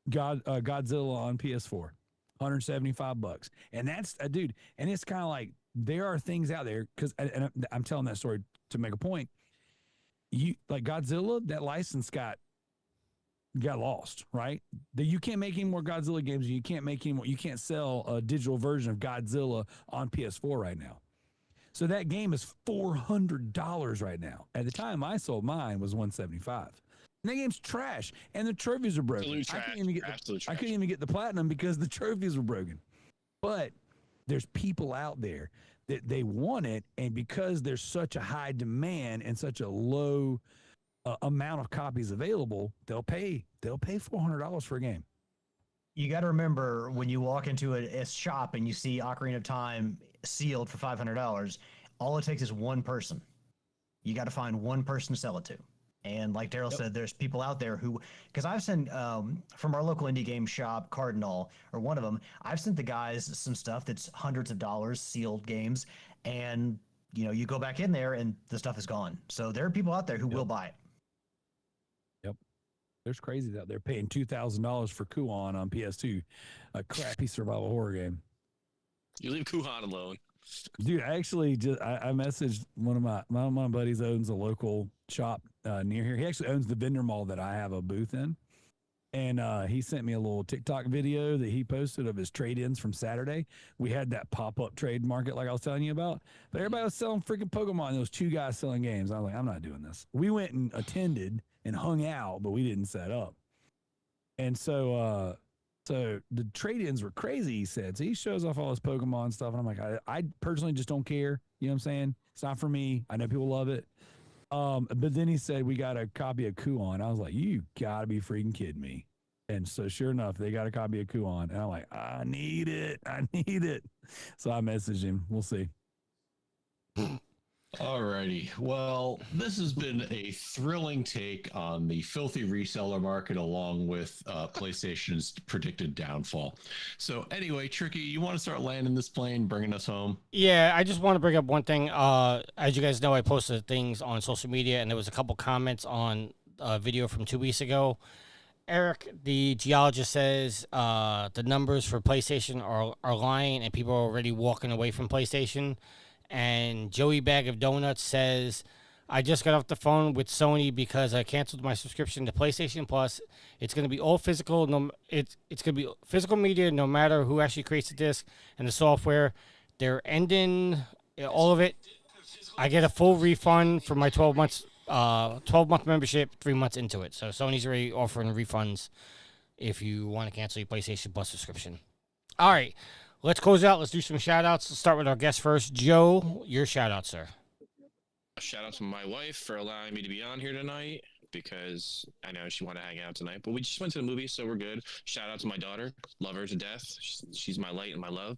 Godzilla on PS4. $175. And that's dude. And it's kind of like, there are things out there because I'm telling that story to make a point. You like Godzilla, that license got lost, right? You can't make any more Godzilla games. And you can't make any more. You can't sell a digital version of Godzilla on PS4 right now. So that game is $400 right now. At the time I sold mine was $175. And that game's trash, and the trophies are broken. I couldn't even get the platinum because the trophies were broken. But there's people out there that they want it, and because there's such a high demand and such a low amount of copies available, they'll pay $400 for a game. You got to remember when you walk into a shop and you see Ocarina of Time sealed for $500, all it takes is one person. You got to find one person to sell it to. And like Darrell said, there's people out there who, because I've sent from our local indie game shop, Cardinal, or one of them, I've sent the guys some stuff that's hundreds of dollars, sealed games, and you go back in there and the stuff is gone. So there are people out there who will buy it. Yep. There's crazies out there paying $2,000 for Kuon on PS2, a crappy survival horror game. You leave Kuhan alone. Dude, I actually I messaged one of my buddies owns a local shop near here. He actually owns the vendor mall that I have a booth in. And he sent me a little TikTok video that he posted of his trade-ins from Saturday. We had that pop-up trade market like I was telling you about, but everybody was selling freaking Pokemon. There was 2 guys selling games. I was like, I'm not doing this. We went and attended and hung out, but we didn't set up. And so the trade-ins were crazy, he said. So he shows off all his Pokemon stuff, and I'm like, I personally just don't care. You know what I'm saying? It's not for me. I know people love it. But then he said, we got a copy of Kuon. I was like, you gotta be freaking kidding me. And so sure enough, they got a copy of Kuon. And I'm like, I need it. So I messaged him. We'll see. Alrighty. Well, this has been a thrilling take on the filthy reseller market along with PlayStation's predicted downfall. So anyway, Tricky, you want to start landing this plane, bringing us home? Yeah, I just want to bring up one thing. As you guys know, I posted things on social media, and there was a couple comments on a video from 2 weeks ago. Eric, the geologist, says the numbers for PlayStation are lying, and people are already walking away from PlayStation. And Joey Bag of Donuts says, I just got off the phone with Sony because I canceled my subscription to PlayStation Plus. It's going to be all physical. It's going to be physical media no matter who actually creates the disc and the software. They're ending all of it. I get a full refund for my 12-month membership 3 months into it. So Sony's already offering refunds if you want to cancel your PlayStation Plus subscription. All right. Let's close out. Let's do some shout-outs. Let's start with our guest first. Joe, your shout-out, sir. A shout-out to my wife for allowing me to be on here tonight because I know she wanted to hang out tonight. But we just went to the movie, so we're good. Shout-out to my daughter. Love her to death. She's my light and my love.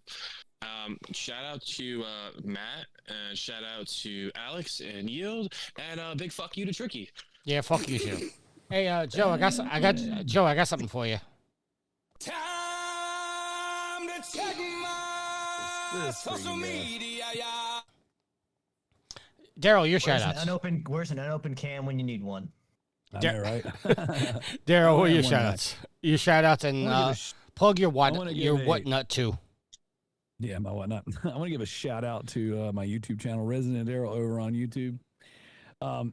Shout-out to Matt. And shout-out to Alex and Yield. And big fuck you to Tricky. Yeah, fuck you, too. Hey, Joe, I got something for you. Time to check my social media. Darrell, your Where's shout-outs. Where's an unopened can when you need one? I know, right? Darrell, what are your shout-outs? Your shout-outs and plug your whatnot, too. Yeah, my whatnot. I want to give a shout-out to my YouTube channel, Resident Darrell, over on YouTube.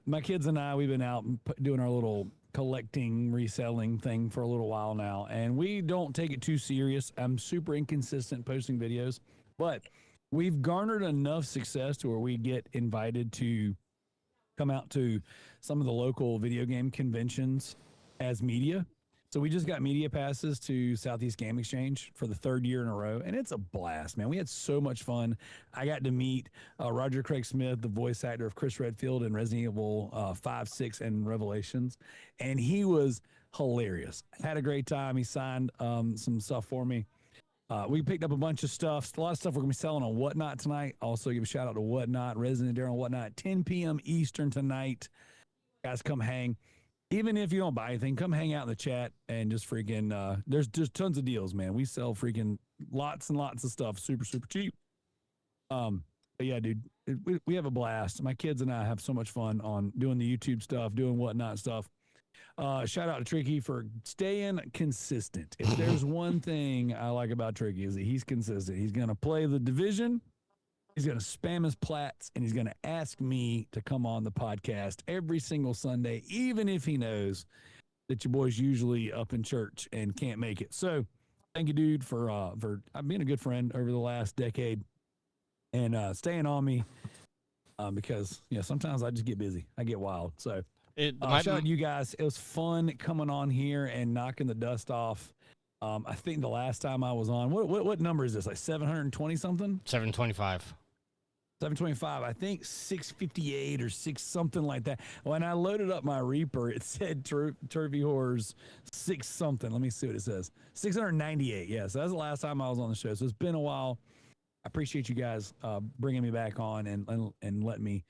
My kids and I, we've been out doing our little collecting, reselling thing for a little while now, and we don't take it too serious. I'm super inconsistent posting videos, but we've garnered enough success to where we get invited to come out to some of the local video game conventions as media. So we just got media passes to Southeast Game Exchange for the 3rd year in a row, and it's a blast, man. We had so much fun. I got to meet Roger Craig Smith, the voice actor of Chris Redfield in Resident Evil 5, 6, and Revelations, and he was hilarious. Had a great time. He signed some stuff for me. We picked up a bunch of stuff. A lot of stuff we're going to be selling on Whatnot tonight. Also give a shout out to Whatnot, Resident Darrell Whatnot, 10 p.m. Eastern tonight. Guys, come hang. Even if you don't buy anything, come hang out in the chat and just freaking, there's just tons of deals, man. We sell freaking lots and lots of stuff, super, super cheap. But yeah, dude, we have a blast. My kids and I have so much fun on doing the YouTube stuff, doing Whatnot stuff. Shout out to Tricky for staying consistent. If there's one thing I like about Tricky is that he's consistent. He's going to play the Division. He's going to spam his plats, and he's going to ask me to come on the podcast every single Sunday, even if he knows that your boy's usually up in church and can't make it. So thank you, dude, for being a good friend over the last decade and staying on me because, sometimes I just get busy. I get wild. So shout out to you guys. It was fun coming on here and knocking the dust off. I think the last time I was on, what number is this? Like 720 something? 725. 725, I think 658 or 6 something like that. When I loaded up my Reaper, it said Turvy Horrors 6 something. Let me see what it says. 698. Yeah, so that's the last time I was on the show. So it's been a while. I appreciate you guys bringing me back on and letting me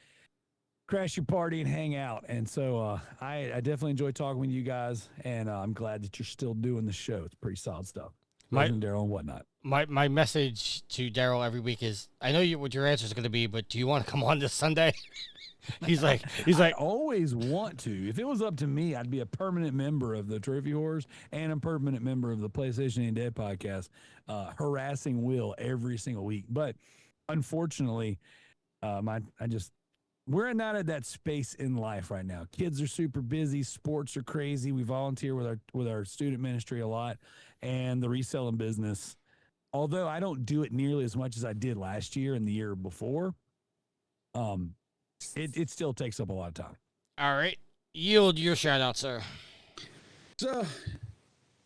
crash your party and hang out. And so I definitely enjoy talking with you guys, and I'm glad that you're still doing the show. It's pretty solid stuff. Darrell and Whatnot. My message to Darrell every week is, I know what your answer is going to be, but do you want to come on this Sunday? he's like, I always want to. If it was up to me, I'd be a permanent member of the Trophy Horrors and a permanent member of the PlayStation Ain't Dead podcast, harassing Will every single week. But unfortunately, I just we're not at that space in life right now. Kids are super busy. Sports are crazy. We volunteer with our student ministry a lot, and the reselling business. Although I don't do it nearly as much as I did last year and the year before, it still takes up a lot of time. All right. Yield your shout out, sir. So,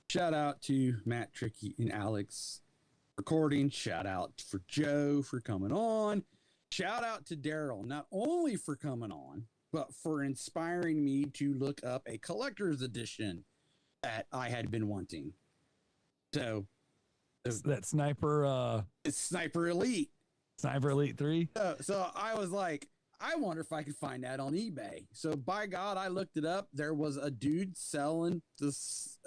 shout out to Matt, Tricky, and Alex recording. Shout out for Joe for coming on. Shout out to Darrell, not only for coming on, but for inspiring me to look up a collector's edition that I had been wanting. So, that Sniper, it's Sniper Elite. Sniper Elite 3. So I was like, I wonder if I could find that on eBay. So by God, I looked it up. There was a dude selling this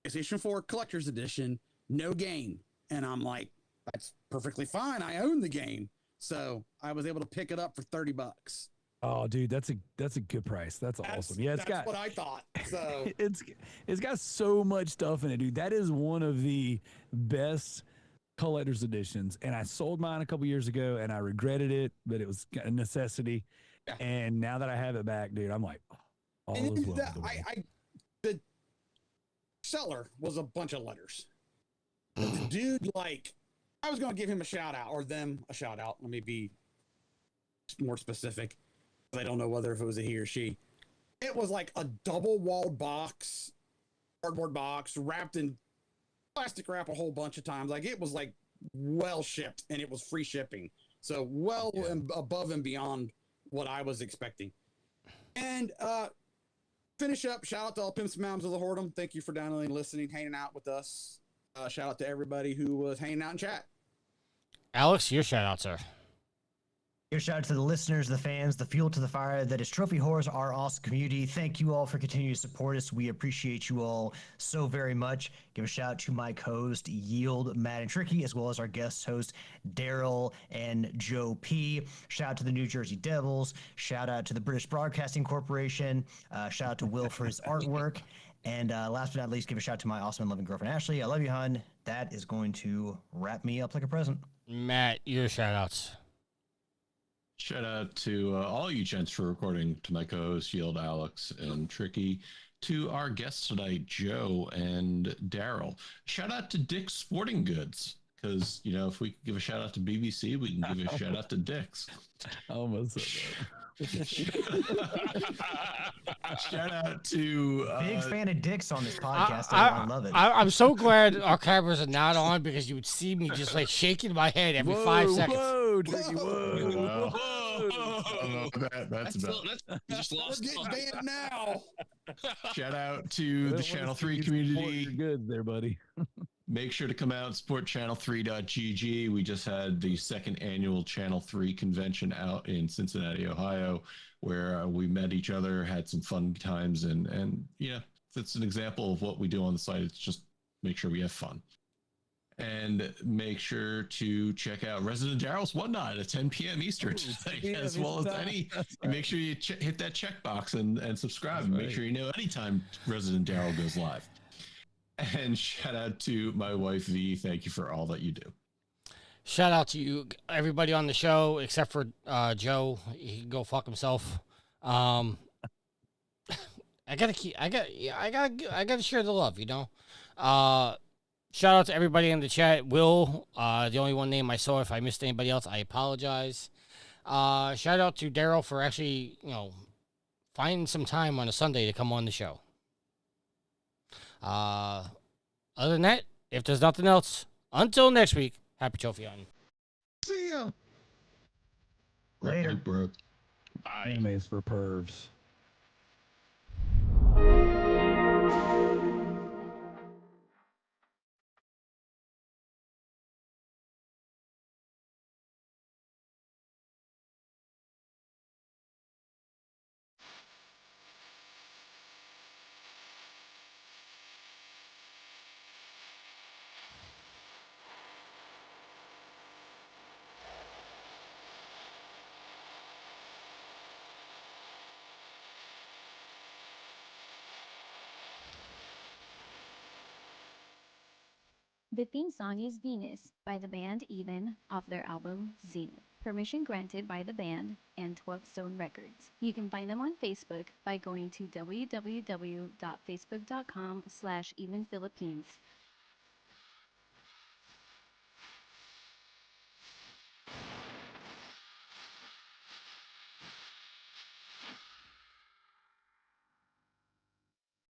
PlayStation 4 collector's edition, no game. And I'm like, that's perfectly fine. I own the game. So I was able to pick it up for $30. Oh, dude, that's a good price. That's awesome. Yeah, that's what I thought. So it's got so much stuff in it, dude. That is one of the best collector's editions. And I sold mine a couple years ago, and I regretted it, but it was a necessity. Yeah. And now that I have it back, dude, I'm like, all is well. The seller was a bunch of letters. The dude, like, I was going to give him a shout out, or them a shout out. Let me be more specific. I don't know whether if it was a he or she. It was like a double walled box, cardboard box, wrapped in plastic wrap a whole bunch of times. Like, it was like well shipped, and it was free shipping. So and above and beyond what I was expecting. And finish up. Shout out to all pimps and moms of the Whoredom. Thank you for downloading, listening, hanging out with us. Shout out to everybody who was hanging out in chat. Alex, your shout out, sir. Your shout out to the listeners, the fans, the fuel to the fire that is Trophy Horrors, our awesome community. Thank you all for continuing to support us. We appreciate you all so very much. Give a shout out to my co-host, Yield, Matt, and Tricky, as well as our guest host, Darrell and Joe P. Shout out to the New Jersey Devils. Shout out to the British Broadcasting Corporation. Shout out to Will for his artwork. And last but not least, give a shout out to my awesome and loving girlfriend, Ashley. I love you, hon. That is going to wrap me up like a present. Matt, your shout outs. Shout out to all you gents for recording, to my co-hosts, Yield, Alex, and Tricky, to our guests tonight, Joe and Darrell. Shout out to Dick's Sporting Goods, because, you know, if we could give a shout out to BBC, we can give a shout out to Dick's. Almost said that. Shout out to big fan of dicks on this podcast. I love it. I'm so glad our cameras are not on, because you would see me just like shaking my head every 5 seconds. Whoa, Tricky, whoa. That's about. Just lost. We're getting banned now. Shout out to the Channel 3 community. Good there, buddy. Make sure to come out and support channel3.gg. We just had the second annual Channel 3 convention out in Cincinnati, Ohio, where we met each other, had some fun times, and yeah, it's an example of what we do on the site. It's just make sure we have fun. And make sure to check out Resident Darrell's Whatnot at 10 p.m. Eastern tonight, as well as any. Right. Make sure you hit that checkbox and subscribe. And make sure you know anytime Resident Darrell goes live. And shout out to my wife, V. Thank you for all that you do. Shout out to you, everybody on the show, except for Joe. He can go fuck himself. I gotta share the love, you know. Shout out to everybody in the chat. Will, the only one name I saw. If I missed anybody else, I apologize. Shout out to Darrell for actually, you know, finding some time on a Sunday to come on the show. Other than that, if there's nothing else, until next week, happy trophy hunting. See ya. Later. Bro. Bye. Animes for pervs. The theme song is Venus by the band Even off their album Zenith. Permission granted by the band and 12 Stone Records. You can find them on Facebook by going to www.facebook.com/evenphilippines